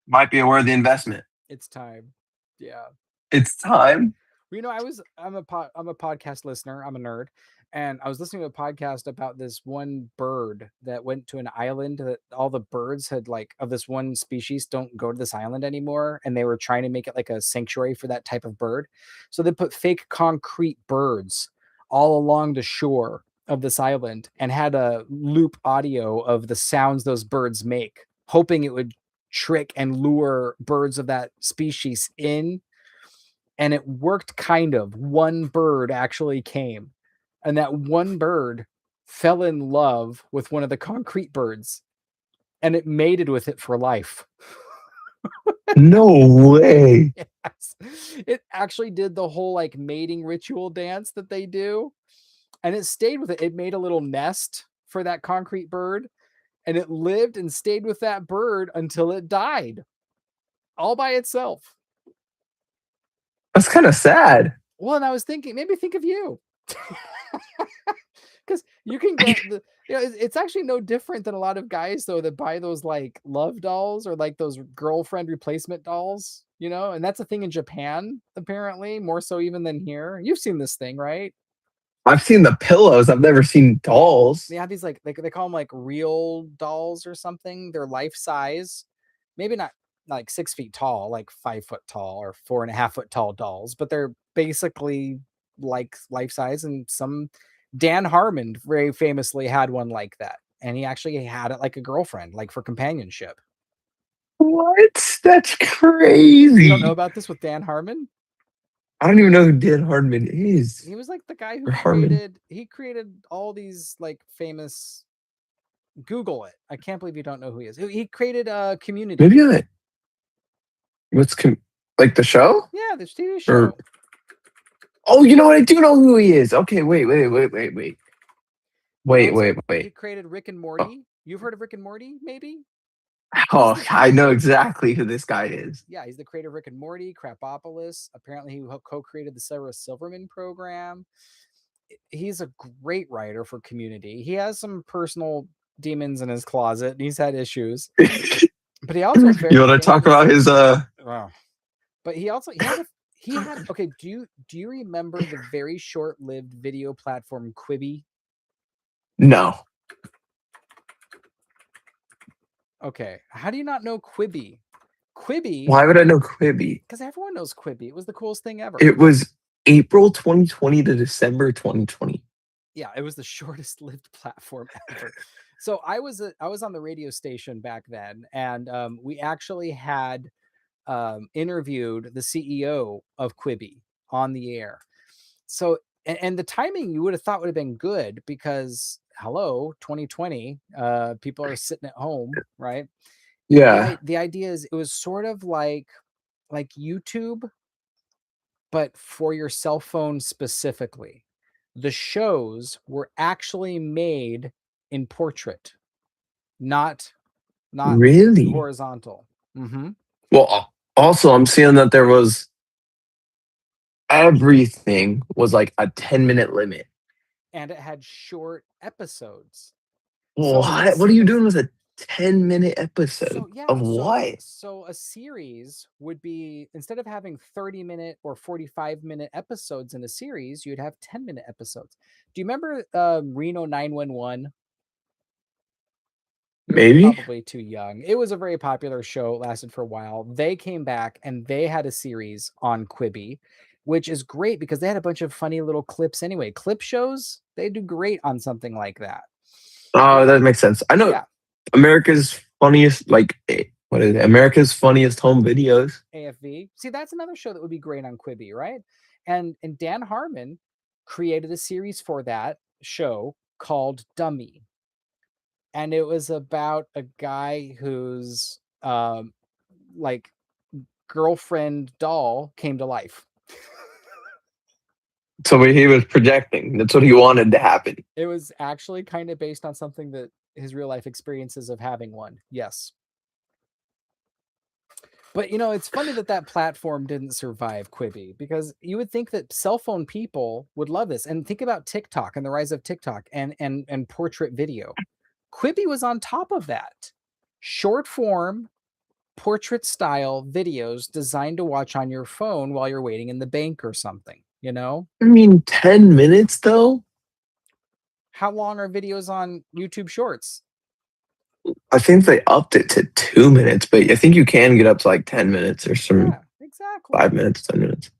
Might be a worthy investment. It's time. Yeah. It's time. Well, I'm a podcast listener. I'm a nerd, and I was listening to a podcast about this one bird that went to an island that all the birds had like of this one species don't go to this island anymore, and they were trying to make it like a sanctuary for that type of bird. So they put fake concrete birds all along the shore of this island and had a loop audio of the sounds those birds make, hoping it would trick and lure birds of that species in, and it worked kind of. One bird actually came, and that one bird fell in love with one of the concrete birds, and it mated with it for life. No way. Yes. It actually did the whole like mating ritual dance that they do, and it stayed with it. It made a little nest for that concrete bird, and it lived and stayed with that bird until it died all by itself. That's kind of sad. Well, and I was thinking, maybe think of you. 'Cause you can get the it's actually no different than a lot of guys though that buy those like love dolls or like those girlfriend replacement dolls, and that's a thing in Japan apparently, more so even than here. You've seen this thing, right? I've seen the pillows. I've never seen They dolls. have these like they call them like real dolls or something. They're life size, maybe not like 6 feet tall, like 5 foot tall or 4.5 foot tall dolls, but they're basically like life size. And some Dan Harmon very famously had one like that, and he actually had it like a girlfriend, like for companionship. What? That's You don't know crazy. about this with Dan Harmon? I don't even know who Dan Hardman is. He was like the guy who Or Harmon. created all these like famous. Google it. I can't believe you don't know who he is. He created a Community. Maybe I. What's like the show? Yeah, this TV Or show. oh, you know what? I do know who he is. Okay, He wait, also wait, he wait. created Rick and Oh, Morty. You've heard of Rick and Morty, maybe? He's oh, the I know exactly who this guy is. Yeah, he's the creator of Rick and Morty, Crapopolis. Apparently, he co-created the Sarah Silverman program. He's a great writer for Community. He has some personal demons in his closet, and he's had issues. But he also You very want to talk about famously, his oh, but he had okay. Do you remember the very short-lived video platform Quibi? No. Okay, how do you not know Quibi? Quibi, Why would I know Quibi? because everyone knows Quibi. It was the coolest thing ever. It was April 2020 to December 2020. Yeah, it was the shortest lived platform ever. So I was on the radio station back then, and we actually had interviewed the CEO of Quibi on the air. So and the timing you would have thought would have been good because hello, 2020, people are sitting at home, right? And Yeah. the idea is it was sort of like YouTube, but for your cell phone specifically. The shows were actually made in portrait, not not Really? horizontal. Hmm. Well, also, I'm seeing that there was everything was like a 10-minute limit. And it had short episodes. So What? What are you doing with a 10-minute episode? so yeah, Of so what? so a series would be, instead of having 30-minute or 45-minute episodes in a series, you'd have 10-minute episodes. Do you remember Reno 911? You're Maybe? probably too young. It was a very popular show. It lasted for a while. They came back and they had a series on Quibi, which is great because they had a bunch of funny little clips anyway. Clip shows, they do great on something like that. Oh, that makes sense. I know Yeah, America's funniest, like, what is it? America's funniest home videos. AFV. See, that's another show that would be great on Quibi, right? And Dan Harmon created a series for that show called Dummy. And it was about a guy whose like girlfriend doll came to life. So he was projecting. That's what he wanted to happen. It was actually kind of based on something that his real life experiences of having one. Yes. But it's funny that that platform didn't survive Quibi, because you would think that cell phone people would love this. And think about TikTok and the rise of TikTok and portrait video. Quibi was on top of that. Short form portrait style videos designed to watch on your phone while you're waiting in the bank or something. I mean, 10 minutes though? How long are videos on YouTube Shorts? I think they upped it to 2 minutes, but I think you can get up to like 10 minutes or some Yeah, exactly. 5 minutes, 10 minutes.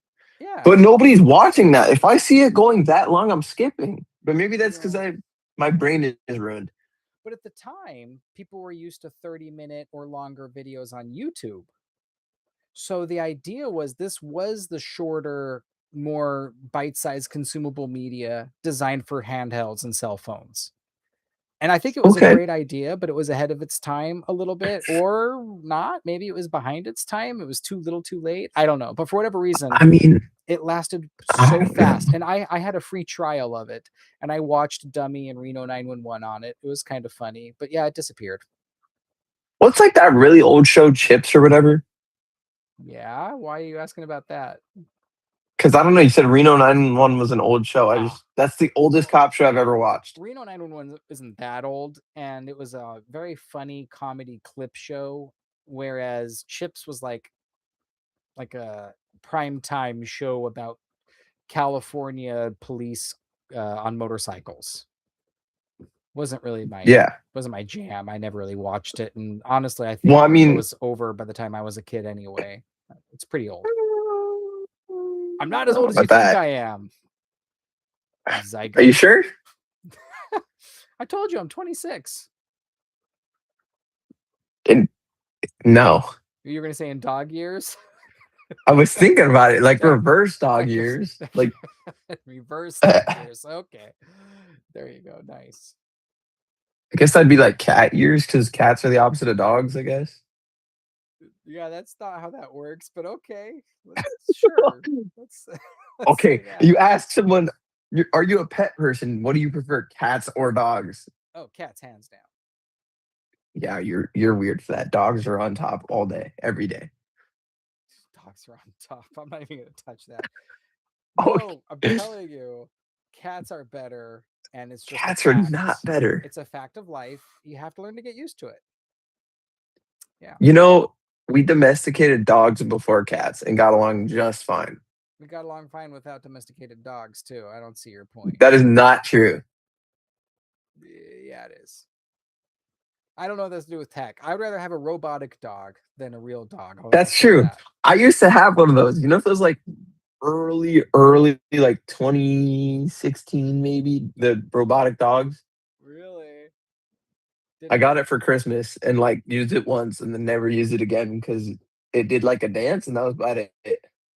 Yeah. But nobody's watching that. If I see it going that long, I'm skipping. But maybe that's because Yeah. my brain is ruined. But at the time, people were used to 30-minute or longer videos on YouTube. So the idea was this was the shorter, more bite-sized consumable media designed for handhelds and cell phones. And I think it was a Okay. great idea, but it was ahead of its time a little bit, or not. Maybe it was behind its time. It was too little, too late. I don't know. But for whatever reason, I mean, it lasted I so don't know. fast. And I had a free trial of it, and I watched Dummy and Reno 911 on it. It was kind of funny, but yeah, it disappeared. What's like that really old show, Chips or whatever? Yeah, why are you asking about that? Because I don't know. You said Reno 911 was an old show. I Ah, just that's the oldest well, cop show I've ever watched. Reno 911 isn't that old, and it was a very funny comedy clip show, whereas Chips was like a prime time show about California police on motorcycles. Yeah. Wasn't my jam. I never really watched it, and honestly, I Well, think I it mean, was over by the time I was a kid anyway. It's pretty old. I'm not as old as you about think that. I am. You Are you zygote. sure? I told you I'm 26. And no, You're gonna say in dog years? I was thinking about it, like Yeah, reverse dog like years. Like, reverse dog I years. Okay, there you go. Nice. guess that'd be like cat years because cats are the opposite of dogs. I guess. Yeah, that's not how that works, but okay. Let's sure. Let's let's say Okay, that. you ask someone, "Are you a pet person? What do you prefer, cats or dogs?" Oh, cats hands down. Yeah, you're weird for that. Dogs are on top all day, every day. Dogs are on top. I'm not even gonna touch that. Oh, No, I'm telling you, cats are better, and it's just a cats are not fact. better. It's a fact of life. You have to learn to get used to it. Yeah, You know, we domesticated dogs before cats and got along just fine. we got along fine without domesticated dogs too. I don't see your point. That is not true. Yeah, it is. I don't know what that's to do with tech. I'd rather have a robotic dog than a real dog. I'll That's say true. that. I used to have one of those. You know, those like early, like 2016, maybe the robotic dogs. Really? I Didn't got work. it for Christmas and like used it once and then never used it again because it did like a dance and that was about it.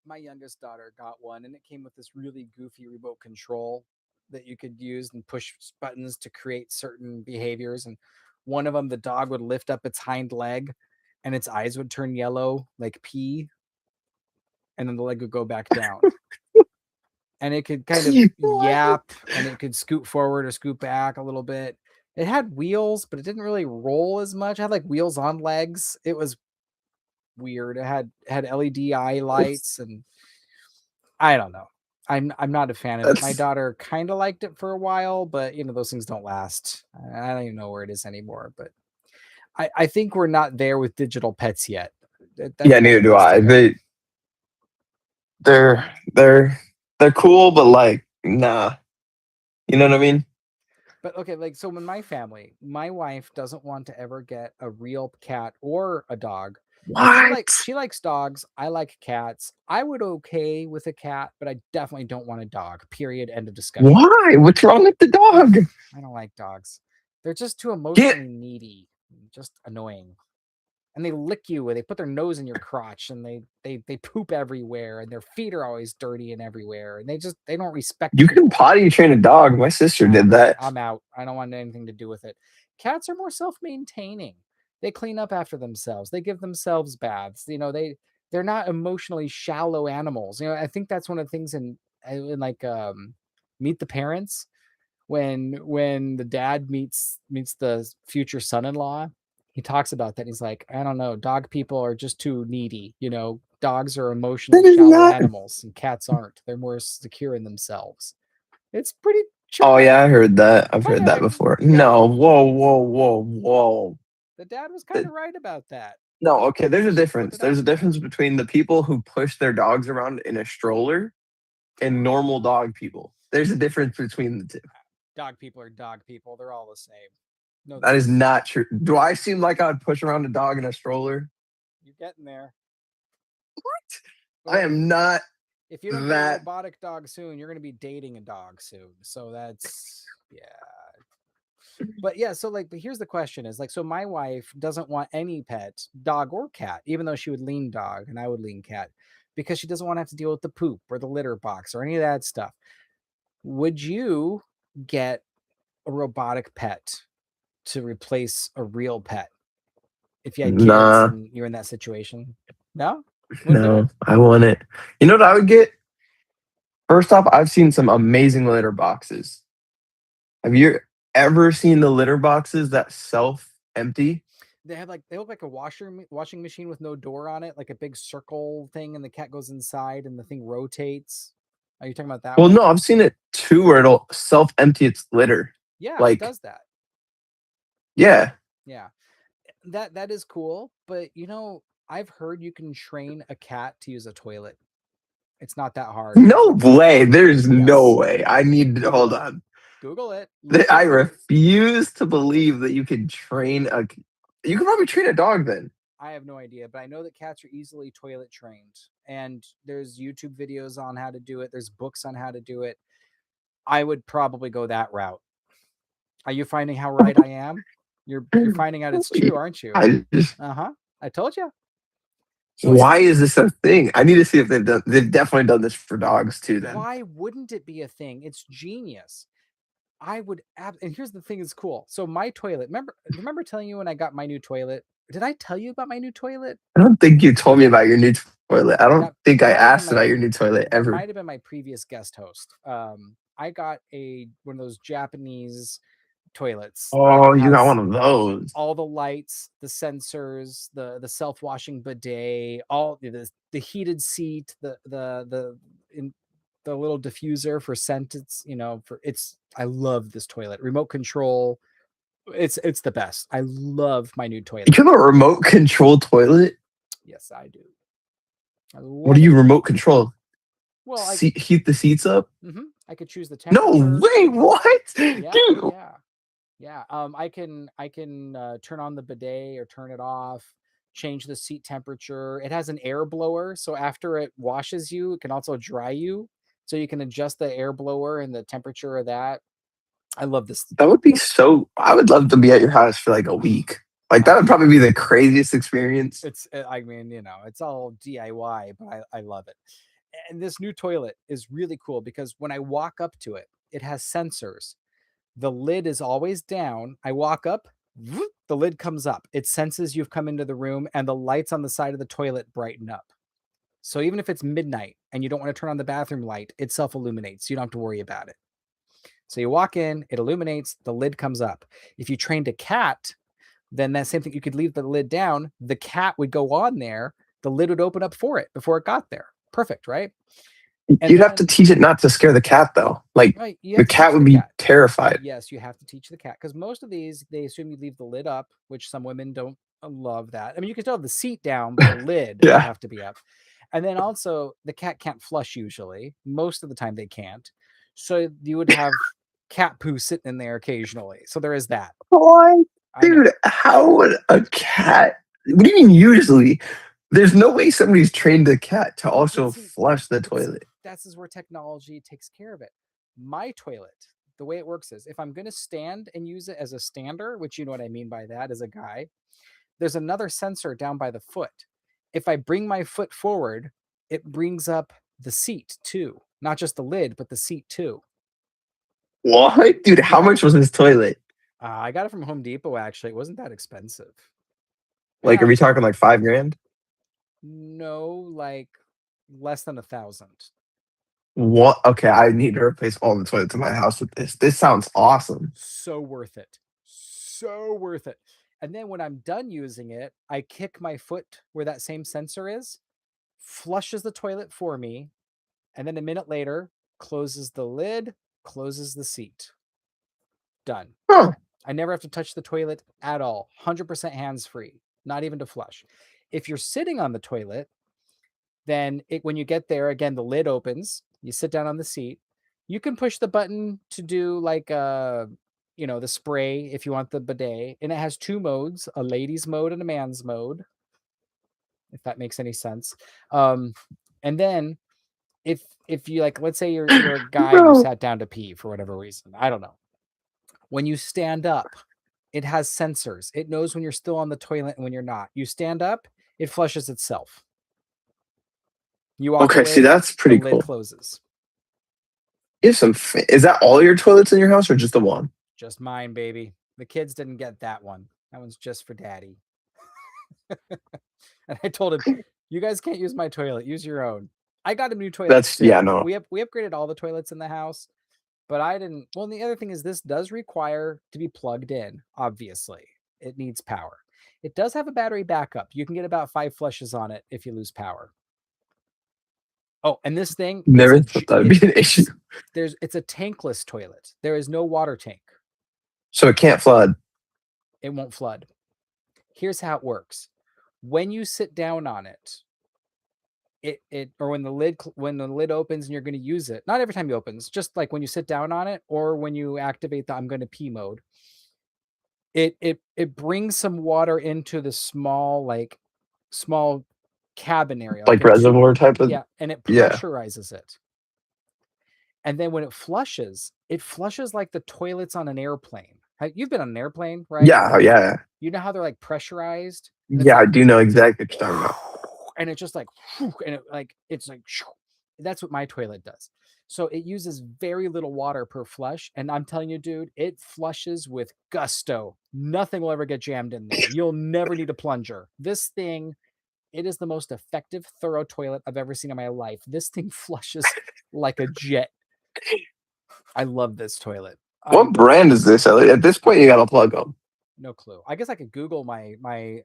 My youngest daughter got one, and it came with this really goofy remote control that you could use and push buttons to create certain behaviors. And one of them, the dog would lift up its hind leg, and its eyes would turn yellow like pee, and then the leg would go back down. And it could kind of What? yap, and it could scoot forward or scoot back a little bit. It had wheels, but it didn't really roll as much. It had like wheels on legs. It was weird. It had LED eye lights, and I don't know. I'm not a fan of it. My That's daughter kind of liked it for a while, but those things don't last. I don't even know where it is anymore. But I think we're not there with digital pets yet. That's yeah, got a neither do ways to I. go. They're they're they're cool, but like nah. You know what I mean? But okay, like so in my family, my wife doesn't want to ever get a real cat or a dog. What? She likes dogs. I like cats. I would okay with a cat, but I definitely don't want a dog. Period. End of discussion. Why? What's wrong with the Ugh, dog? I don't like dogs. They're just too Get emotionally needy, just annoying. And they lick you, and they put their nose in your crotch, and they poop everywhere, and their feet are always dirty and everywhere, and they don't respect you can people. potty train a dog. My sister did that. I'm out. I don't want anything to do with it. Cats are more self-maintaining. They clean up after themselves. They give themselves baths. They're not emotionally shallow animals. I think that's one of the things in like Meet the Parents when the dad meets the future son-in-law. He talks about that. He's like, I don't know, dog people are just too needy. Dogs are emotionally That is shallow not. animals and cats aren't. They're more secure in themselves. It's pretty true. Oh yeah, I heard that. I've heard Kinda that actually, before. yeah. No, whoa. The dad was kind Th- of right about that. No, okay. There's a Just put difference. it There's out a there. difference between the people who push their dogs around in a stroller and normal dog people. There's a difference between the two. Dog people are dog people. They're all the same. No, That is there's not true. Do I seem like I'd push around a dog in a stroller? you're getting there. I Well, am not if you don't get a that. robotic dog soon, you're going to be dating a dog soon. So that's yeah. But yeah, so but here's the question is so my wife doesn't want any pet, dog or cat, even though she would lean dog and I would lean cat because she doesn't want to have to deal with the poop or the litter box or any of that stuff. Would you get a robotic pet to replace a real pet if you had kids Nah, and you're in that situation? No? Wouldn't do it? no. I want it. You know what I would get? First off, I've seen some amazing litter boxes. Have you ever seen the litter boxes that self empty? they look like a washing machine with no door on it, like a big circle thing, and the cat goes inside and the thing rotates. Are you talking about that Well, one? no, I've seen it too, where it'll self empty its litter. Yeah, it Like, does that. yeah, Yeah. That is cool, but I've heard you can train a cat to use a toilet. It's not that hard. no way. There's no Yes. way. I need to hold Google it. on. Google it. Look I up refuse to believe that you could train a. You could probably train a dog then. I have no idea, but I know that cats are easily toilet trained. And there's YouTube videos on how to do it. There's books on how to do it. I would probably go that route. Are you finding how right I am? You're finding out it's true, aren't you? I just. Uh-huh. I told you. So Why is this a thing? I need to see if they've done. They've definitely done this for dogs too. Then. why wouldn't it be a thing? It's genius. I would and here's the thing is cool. So my toilet, remember telling you when I got my new toilet? Did I tell you about my new toilet? I don't think you told me about your new toilet. I don't That think I might have been asked my about your new toilet that ever. might have been my previous guest host. I got a one of those Japanese toilets that Oh, you got has one of those. all the lights, the sensors, the self-washing bidet, all the heated seat, the little diffuser for scent. It's I love this toilet. Remote control. It's the best. I love my new You toilet. have a remote control toilet? Yes, I do. I What do love it. you remote control? Well, Heat the seats up? I could choose the No temperature. way! What, Yeah. Oh dude? yeah. Yeah. I can turn on the bidet or turn it off, change the seat temperature. It has an air blower, so after it washes you, it can also dry you. So you can adjust the air blower and the temperature of that. I love this. That would be so. I would love to be at your house for like a week. Like that Oh, would probably be the craziest experience. I mean, it's all DIY, but I love it. And this new toilet is really cool because when I walk up to it, it has sensors. The lid is always down. I walk up, the lid comes up. It senses you've come into the room, and the lights on the side of the toilet brighten up. So even if it's midnight and you don't want to turn on the bathroom light, it self illuminates. You don't have to worry about it. So you walk in, it illuminates, the lid comes up. If you trained a cat, then that same thing, you could leave the lid down, the cat would go on there, the lid would open up for it before it got there. Perfect, right? And You'd have to then teach it not to scare the cat though. Like right, you the have to cat teach the would be cat. terrified. Yes, you have to teach the cat because most of these they assume you leave the lid up, which some women don't love that. I mean, you can still have the seat down, but the lid would Yeah. have to be up. And then also the cat can't flush usually. Most of the time they can't. So you would have cat poo sitting in there occasionally. So there is that. What? I know. Dude, how would a cat? What do you mean usually? There's no way somebody's trained a cat to But also see, flush the toilet. that's is where technology takes care of it. My toilet, the way it works is if I'm going to stand and use it as a stander, which you know what I mean by that as a guy, there's another sensor down by the foot. If I bring my foot forward, it brings up the seat too, not just the lid, but the seat too. What? Dude, how Yeah. much was this toilet? I got it from Home Depot actually. It wasn't that expensive. Like, are Yeah. we talking like 5 grand? No, like less than 1,000. What? Okay, I need to replace all the toilets in my house with this. This sounds awesome. So worth it. So worth it. And then when I'm done using it, I kick my foot where that same sensor is, flushes the toilet for me, and then a minute later, closes the lid, closes the seat. Done. Huh. I never have to touch the toilet at all. 100% hands free, not even to flush. If you're sitting on the toilet, then when you get there, again, the lid opens, you sit down on the seat. You can push the button to do like the spray if you want the bidet, and it has two modes, a ladies mode and a man's mode, if that makes any sense. Um, and then if you like, let's say you're a guy and you Bro. sat down to pee for whatever reason, I don't know. When you stand up, it has sensors. It knows when you're still on the toilet and when you're not. You stand up, it flushes itself. You walk Okay, see, away, that's the pretty lid cool. closes. You have some. Is that all your toilets in your house or just the one? Just mine, baby. The kids didn't get that one. That one's just for daddy. And I told him, you guys can't use my toilet. Use your own. I got him new toilets That's, yeah, too. no. We upgraded all the toilets in the house, but I didn't. Well, and the other thing is this does require to be plugged in, obviously. It needs power. It does have a battery backup. You can get about 5 flushes on it if you lose power. Oh, and this thing, Never thought that would be an issue. It's a tankless toilet. There is no water tank. So it can't flood. It won't flood. Here's how it works. When you sit down on it, or when the lid opens and you're going to use it, not every time it opens, just like when you sit down on it or when you activate the I'm going to pee mode, it brings some water into the small cabin area, like Like a two, reservoir type of. yeah, and it Yeah. pressurizes it. And then when it flushes like the toilets on an airplane. You've been on an airplane, right? Yeah. Yeah. You know how they're like pressurized, and it's Yeah. I like, do know exactly what you're talking about. and it's just like, and it's like, that's what my toilet does. So it uses very little water per flush, and I'm telling you, dude, it flushes with gusto. Nothing will ever get jammed in there. You'll never need a plunger. This thing, it is the most effective, thorough toilet I've ever seen in my life. This thing flushes like a jet. I love this toilet. What brand is this? At this point, you got to plug them. No clue. I guess I could Google my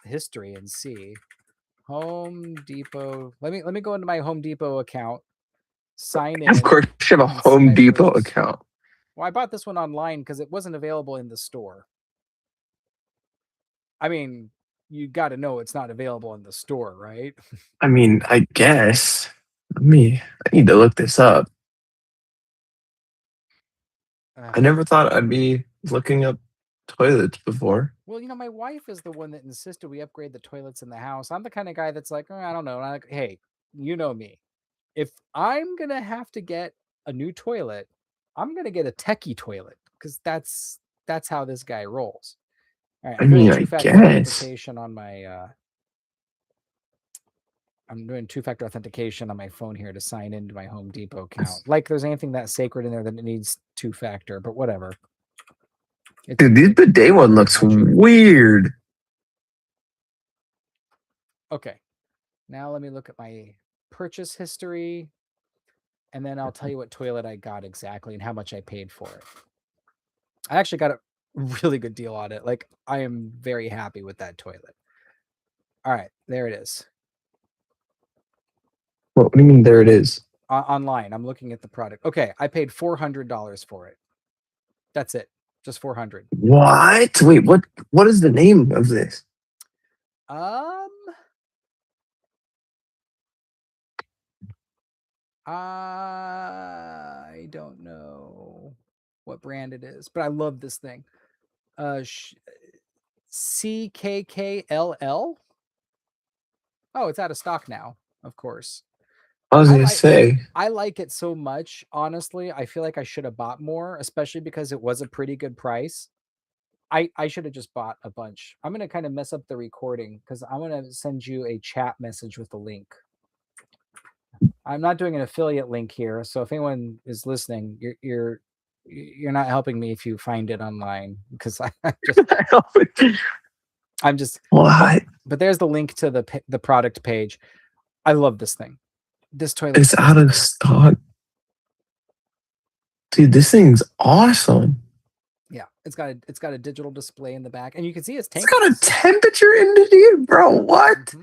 history and see. Home Depot. Let me go into my Home Depot account, sign Of in, course, you have a and see Home my Depot purchase. account. Well, I bought this one online because it wasn't available in the store. I mean, you got to know it's not available in the store, right? I mean, I guess. I need to look this up. I never thought I'd be looking up toilets before. Well, my wife is the one that insisted we upgrade the toilets in the house. I'm the kind of guy that's like, I don't know. And I'm like, hey, you know me. If I'm gonna have to get a new toilet, I'm gonna get a techie toilet because that's how this guy rolls. All right, I I'm doing mean, I two-factor guess. authentication on my I'm doing two-factor authentication on my phone here to sign into my Home Depot account. Like there's anything that sacred in there that it needs two-factor, but whatever. Dude, this bidet one looks weird. Okay. Now let me look at my purchase history, and then I'll tell you what toilet I got exactly and how much I paid for it. I actually got a really good deal on it. Like I am very happy with that toilet. All right, there it is. What do you mean there it is? Online. I'm looking at the product. Okay, I paid $400 for it. That's it. Just 400. What? Wait, what is the name of this? Um I don't know what brand it is, but I love this thing. CKKLL. Oh, it's out of stock now, of course. I was gonna say. I like it so much. Honestly, I feel like I should have bought more, especially because it was a pretty good price. I should have just bought a bunch. I'm gonna kind of mess up the recording because I'm gonna send you a chat message with the link. I'm not doing an affiliate link here, so if anyone is listening, you're not helping me if you find it online because I'm just What? but there's the link to the product page. I love this thing. This toilet. It's out of stock. Dude, this thing's awesome. Yeah, it's got a digital display in the back, and you can see it's tankless. It's got a temperature indicator, bro. What?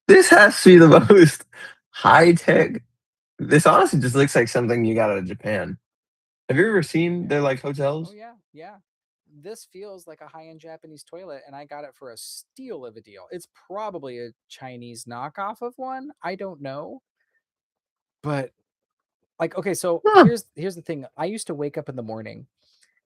This has to be the most high tech. This honestly just looks like something you got out of Japan. Have you ever seen their like hotels? Oh yeah. This feels like a high-end Japanese toilet, and I got it for a steal of a deal. It's probably a Chinese knockoff of one. I don't know, but like, okay, so here's the thing. I used to wake up in the morning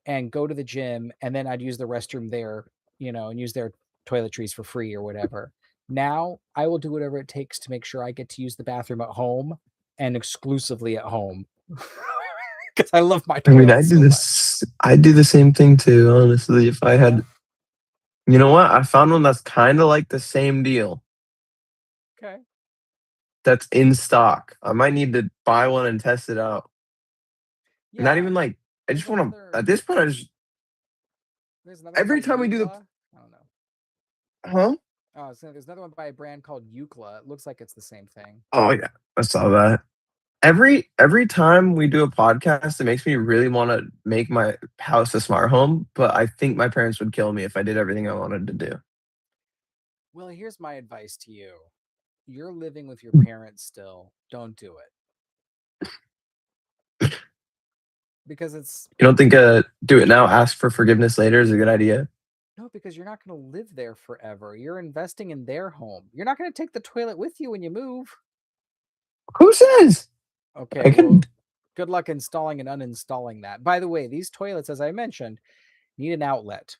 and go to the gym, and then I'd use the restroom there, and use their toiletries for free or whatever. Now I will do whatever it takes to make sure I get to use the bathroom at home and exclusively at home. Because I love my toilet. I mean, I do this. I do the same thing too. Honestly, if I had, you know what, I found one that's kind of like the same deal. Okay. That's in stock. I might need to buy one and test it out. Yeah, not even like I just want to. At this point, I just. Every time we do the. I don't know. Huh? Oh, so there's another one by a brand called Eucla. It looks like it's the same thing. Oh yeah, I saw that. every time we do a podcast, it makes me really want to make my house a smart home, but I think my parents would kill me if I did everything I wanted to do. Well, here's my advice to you. You're living with your parents still. Don't do it because it's You don't think do it now, ask for forgiveness later is a good idea? no, because you're not going to live there forever. You're investing in their home. You're not going to take the toilet with you when you move. Who says? Okay, I well, could good luck installing and uninstalling that. By the way, these toilets, as I mentioned, need an outlet.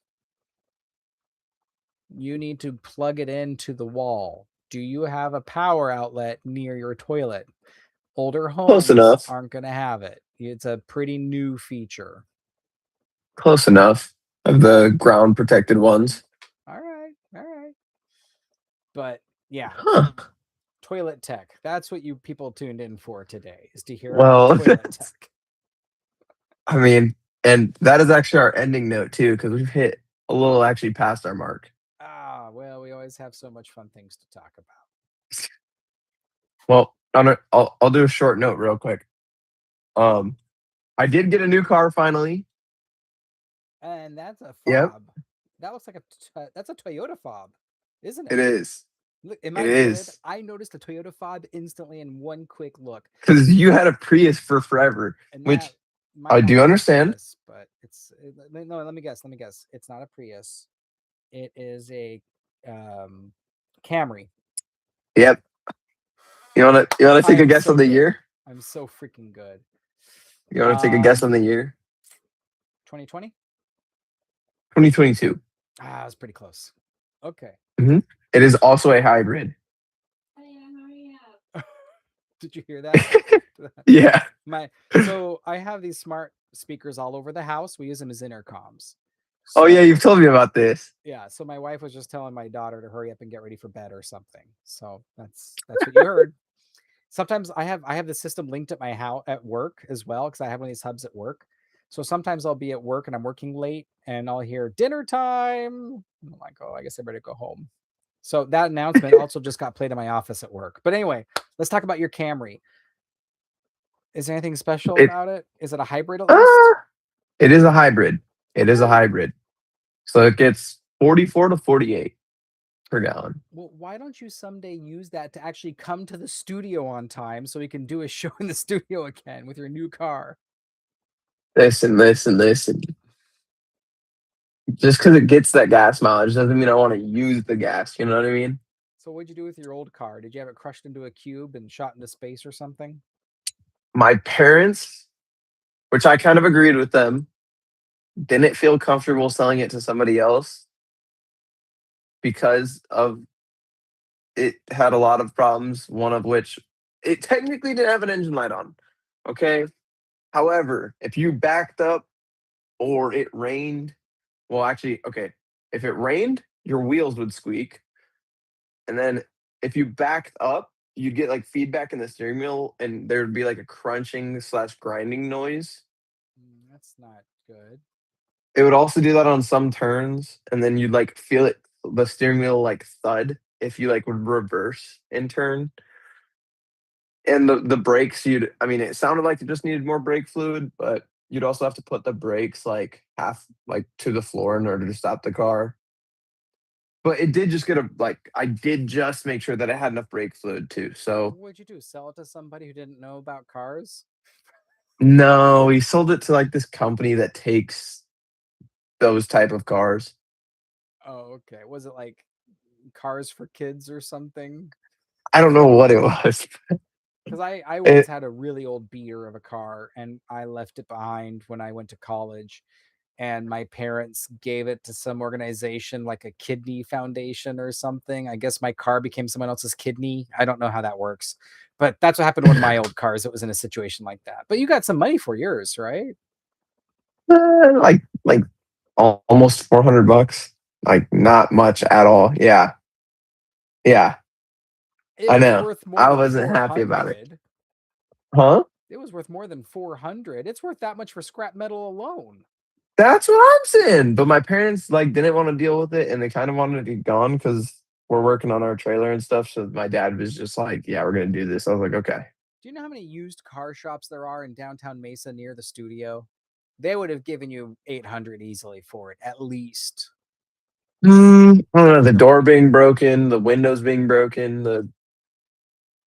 You need to plug it into the wall. Do you have a power outlet near your toilet? Older close homes enough. aren't going to have it. It's a pretty new feature. Close enough of Well, the ground protected ones. all right, all right. But yeah, Huh. toilet tech. That's what you people tuned in for today, is to hear about Well, toilet tech. I mean, and that is actually our ending note too, because we've hit a little actually past our mark. Ah, well, we always have so much fun things to talk about. Well, I'll do a short note real quick. Um, I did get a new car finally. And that's a Yep, fob. That looks like that's a Toyota fob, isn't it it? is. Look, am It I good? is I noticed a Toyota fob instantly in one quick look. because you had a Prius for forever, And which my I do house is a understand. Prius, but no. Let me guess. Let me guess. It's not a Prius. It is a um, Camry. Yep. You wanna I take a am guess so on the good. year? I'm so freaking good. You wanna take a guess on the Um, year? 2020. 2022. Ah, I was pretty close. Okay. Hmm. It is also a hybrid. Did you hear that? Yeah. My so I have these smart speakers all over the house. We use them as intercoms. Oh yeah, you've So told me about this. yeah, so my wife was just telling my daughter to hurry up and get ready for bed or something. So that's what you heard. Sometimes I have the system linked at my house at work as well because I have one of these hubs at work. So sometimes I'll be at work and I'm working late and I'll hear dinner time. I'm like, oh, I guess I better go home. So that announcement also just got played in my office at work. But anyway, let's talk about your Camry. Is there anything special It about it? Is it a hybrid at uh, least? it is a hybrid. It is a Okay. hybrid. So it gets 44 to 48 per gallon. Well, why don't you someday use that to actually come to the studio on time so we can do a show in the studio again with your new car? Listen, listen, listen. Just because it gets that gas mileage doesn't mean I want to use the gas. You know what I mean? So what'd you do with your old car? Did you have it crushed into a cube and shot into space or something? My parents, which I kind of agreed with them, didn't feel comfortable selling it to somebody else because of it had a lot of problems, one of which it technically didn't have an engine light on. Okay. However, if you backed up or it rained, well, actually, okay, if it rained, your wheels would squeak. And then if you backed up, you'd get like feedback in the steering wheel and there would be like a crunching slash grinding noise. That's not good. It would also do that on some turns, and then you'd like feel it, the steering wheel like thud if you like would reverse in turn. And the brakes, I mean, it sounded like it just needed more brake fluid, but you'd also have to put the brakes like half like to the floor in order to stop the car. But it did just get a like I did just make sure that it had enough brake fluid too. So What'd you do? Sell it to somebody who didn't know about cars? no, we sold it to like this company that takes those type of cars. Oh, okay. Was it like cars for kids or something? I don't know what it was. Because I once It, had a really old beater of a car and I left it behind when I went to college. And my parents gave it to some organization like a kidney foundation or something. I guess my car became someone else's kidney. I don't know how that works. But that's what happened to one of my old cars. It was in a situation like that. But you got some money for yours, right? like almost 400 bucks. Like not much at all. Yeah. Yeah. It I was know. worth more I than wasn't happy about it. 400. Huh? It was worth more than 400. It's worth that much for scrap metal alone. That's what I'm saying. But my parents like didn't want to deal with it and they kind of wanted it gone because we're working on our trailer and stuff. So my dad was just like, yeah, we're gonna do this. I was like, okay. Do you know how many used car shops there are in downtown Mesa near the studio? They would have given you 800 easily for it, at least. I don't know, the door being broken, the windows being broken,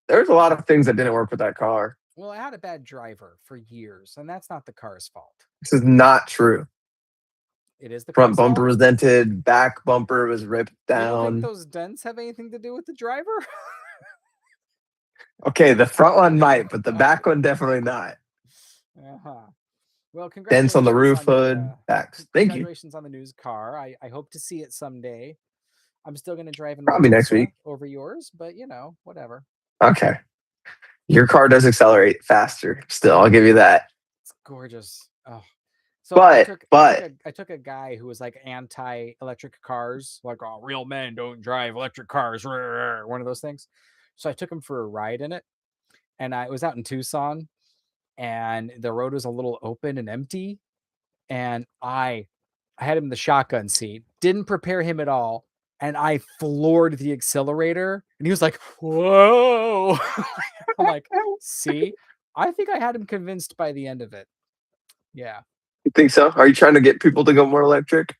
there's a lot of things that didn't work with that car. Well, I had a bad driver for years, and that's not the car's fault. This is not true. It is the Front car's bumper fault. was dented, back bumper was ripped You don't think down. those dents have anything to do with the driver? Okay, the front one might, but the back one definitely not. Uh-huh. Well, Dents on the congratulations roof on your hood, backs. Thank you. congratulations on the news car. I hope to see it someday. I'm still going to drive an old Probably next Tulsa week. over yours, but whatever. Okay. Your car does accelerate faster. Still, I'll give you that. It's gorgeous. Oh. So But I took a guy who was like anti-electric cars, like, oh, real men don't drive electric cars, one of those things. So I took him for a ride in it, and I was out in Tucson, and the road was a little open and empty, and I had him in the shotgun seat, didn't prepare him at all, and I floored the accelerator, and he was like, "Whoa!" I'm like, "See, I think I had him convinced by the end of it." Yeah. you think so? Are you trying to get people to go more electric?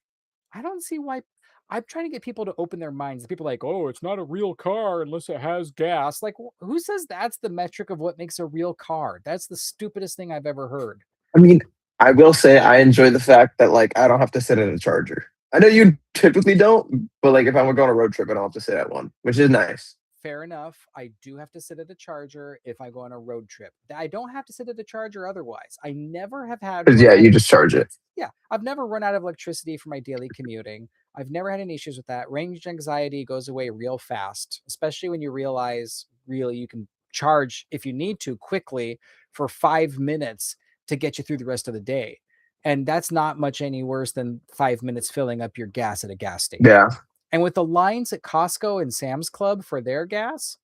I don't see why. I'm trying to get people to open their minds. People are like, oh, it's not a real car unless it has gas. Like, who says that's the metric of what makes a real car? That's the stupidest thing I've ever heard. I mean, I will say I enjoy the fact that like I don't have to sit at a charger. I know you typically don't, but like if I'm going on a road trip, I don't have to sit at one, which is nice. Fair enough. I do have to sit at a charger if I go on a road trip. I don't have to sit at a charger otherwise. I never have had Because run yeah, out you of just charge it. Yeah, I've never run out of electricity for my daily commuting. I've never had any issues with that. Range anxiety goes away real fast, especially when you realize really you can charge if you need to quickly for 5 minutes to get you through the rest of the day. And that's not much any worse than 5 minutes filling up your gas at a gas station. Yeah. And with the lines at Costco and Sam's Club for their gas,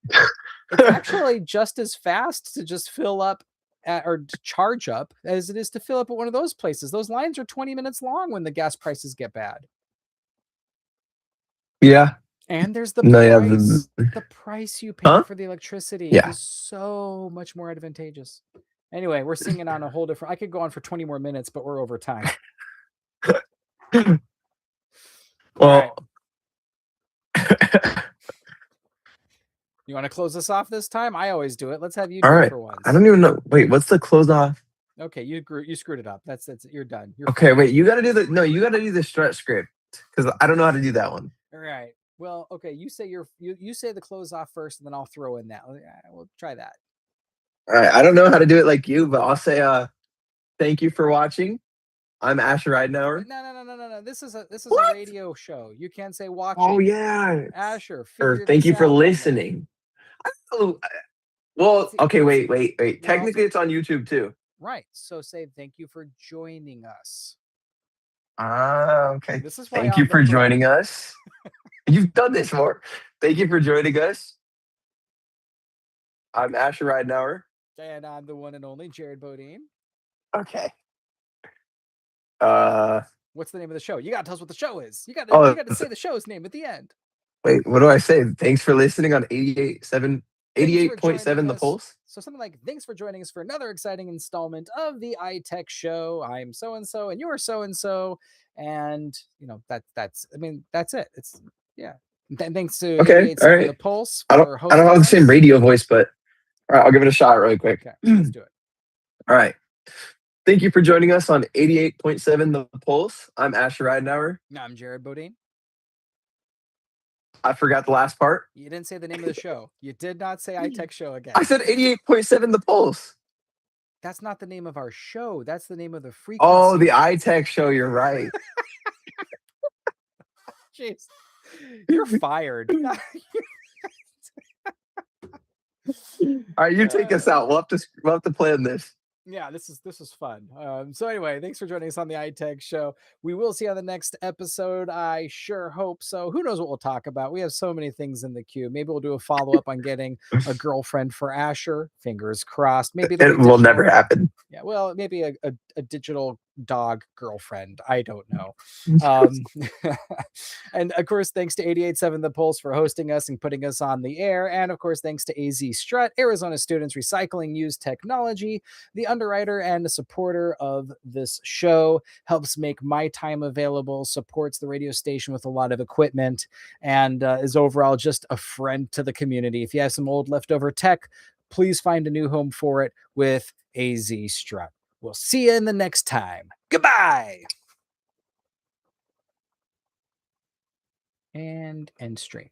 it's actually just as fast to just fill up or to charge up as it is to fill up at one of those places. Those lines are 20 minutes long when the gas prices get bad. Yeah. And there's the No, yeah. price. The price you pay Huh? for the electricity Yeah. is so much more advantageous. Anyway, we're singing on a whole different. I could go on for 20 more minutes, but we're over time. Well, You want to close this off this time? I always do it. Let's have you all do it right. for once. I don't even know. Wait, what's the close off? Okay, you screwed it up. That's you're done. You're Okay, fired. wait. You got to do the no. You got to do the stretch script because I don't know how to do that one. All right. Well, okay. You say you say the close off first, and then I'll throw in that. We'll try that. All right. I don't know how to do it like you, but I'll say thank you for watching. I'm Asher Ridenauer. No. This is a What? radio show. You can't say watching. Oh yeah. Asher. Or thank you for listening. Oh, well, okay, wait. Technically, it's on YouTube too. Right. So say thank you for joining us. Okay. This is why thank you I'm the for pro. joining us. You've done this more. Thank you for joining us. I'm Asher Ridenauer. And I'm the one and only Jared Bodine. Okay. What's the name of the show? You gotta tell us what the show is. You gotta say the show's name at the end. Wait, what do I say? Thanks for listening on 88.7 The Pulse. So something like, thanks for joining us for another exciting installment of the iTech show. I'm so-and-so and you're so-and-so. And that's it. It's thanks to Okay, all right. The Pulse I for hosting don't have the us. same radio voice, but all right, I'll give it a shot really quick. Okay, let's do it. All right. Thank you for joining us on 88.7 The Pulse. I'm Asher Ridenauer. I'm Jared Bodine. I forgot the last part. You didn't say the name of the show. You did not say iTech show again. I said 88.7 The Pulse. That's not the name of our show. That's the name of the frequency. Oh, the iTech show. You're right. Jeez. You're fired. All right, you take us out. We'll have to plan this. Yeah, this is fun. So anyway, thanks for joining us on the iTech show. We will see you on the next episode. I sure hope so. Who knows what we'll talk about? We have so many things in the queue. Maybe we'll do a follow-up on getting a girlfriend for Asher. Fingers crossed. Maybe it will never happen. Yeah, well, maybe a a digital dog girlfriend. I don't know. Um, and of course, thanks to 88.7 The Pulse for hosting us and putting us on the air. And of course, thanks to AZ Strut, Arizona Students Recycling Used Technology, the underwriter and a supporter of this show, helps make my time available, supports the radio station with a lot of equipment, and is overall just a friend to the community. If you have some old leftover tech, please find a new home for it with AZ Strut. We'll see you in the next time. Goodbye. And end stream.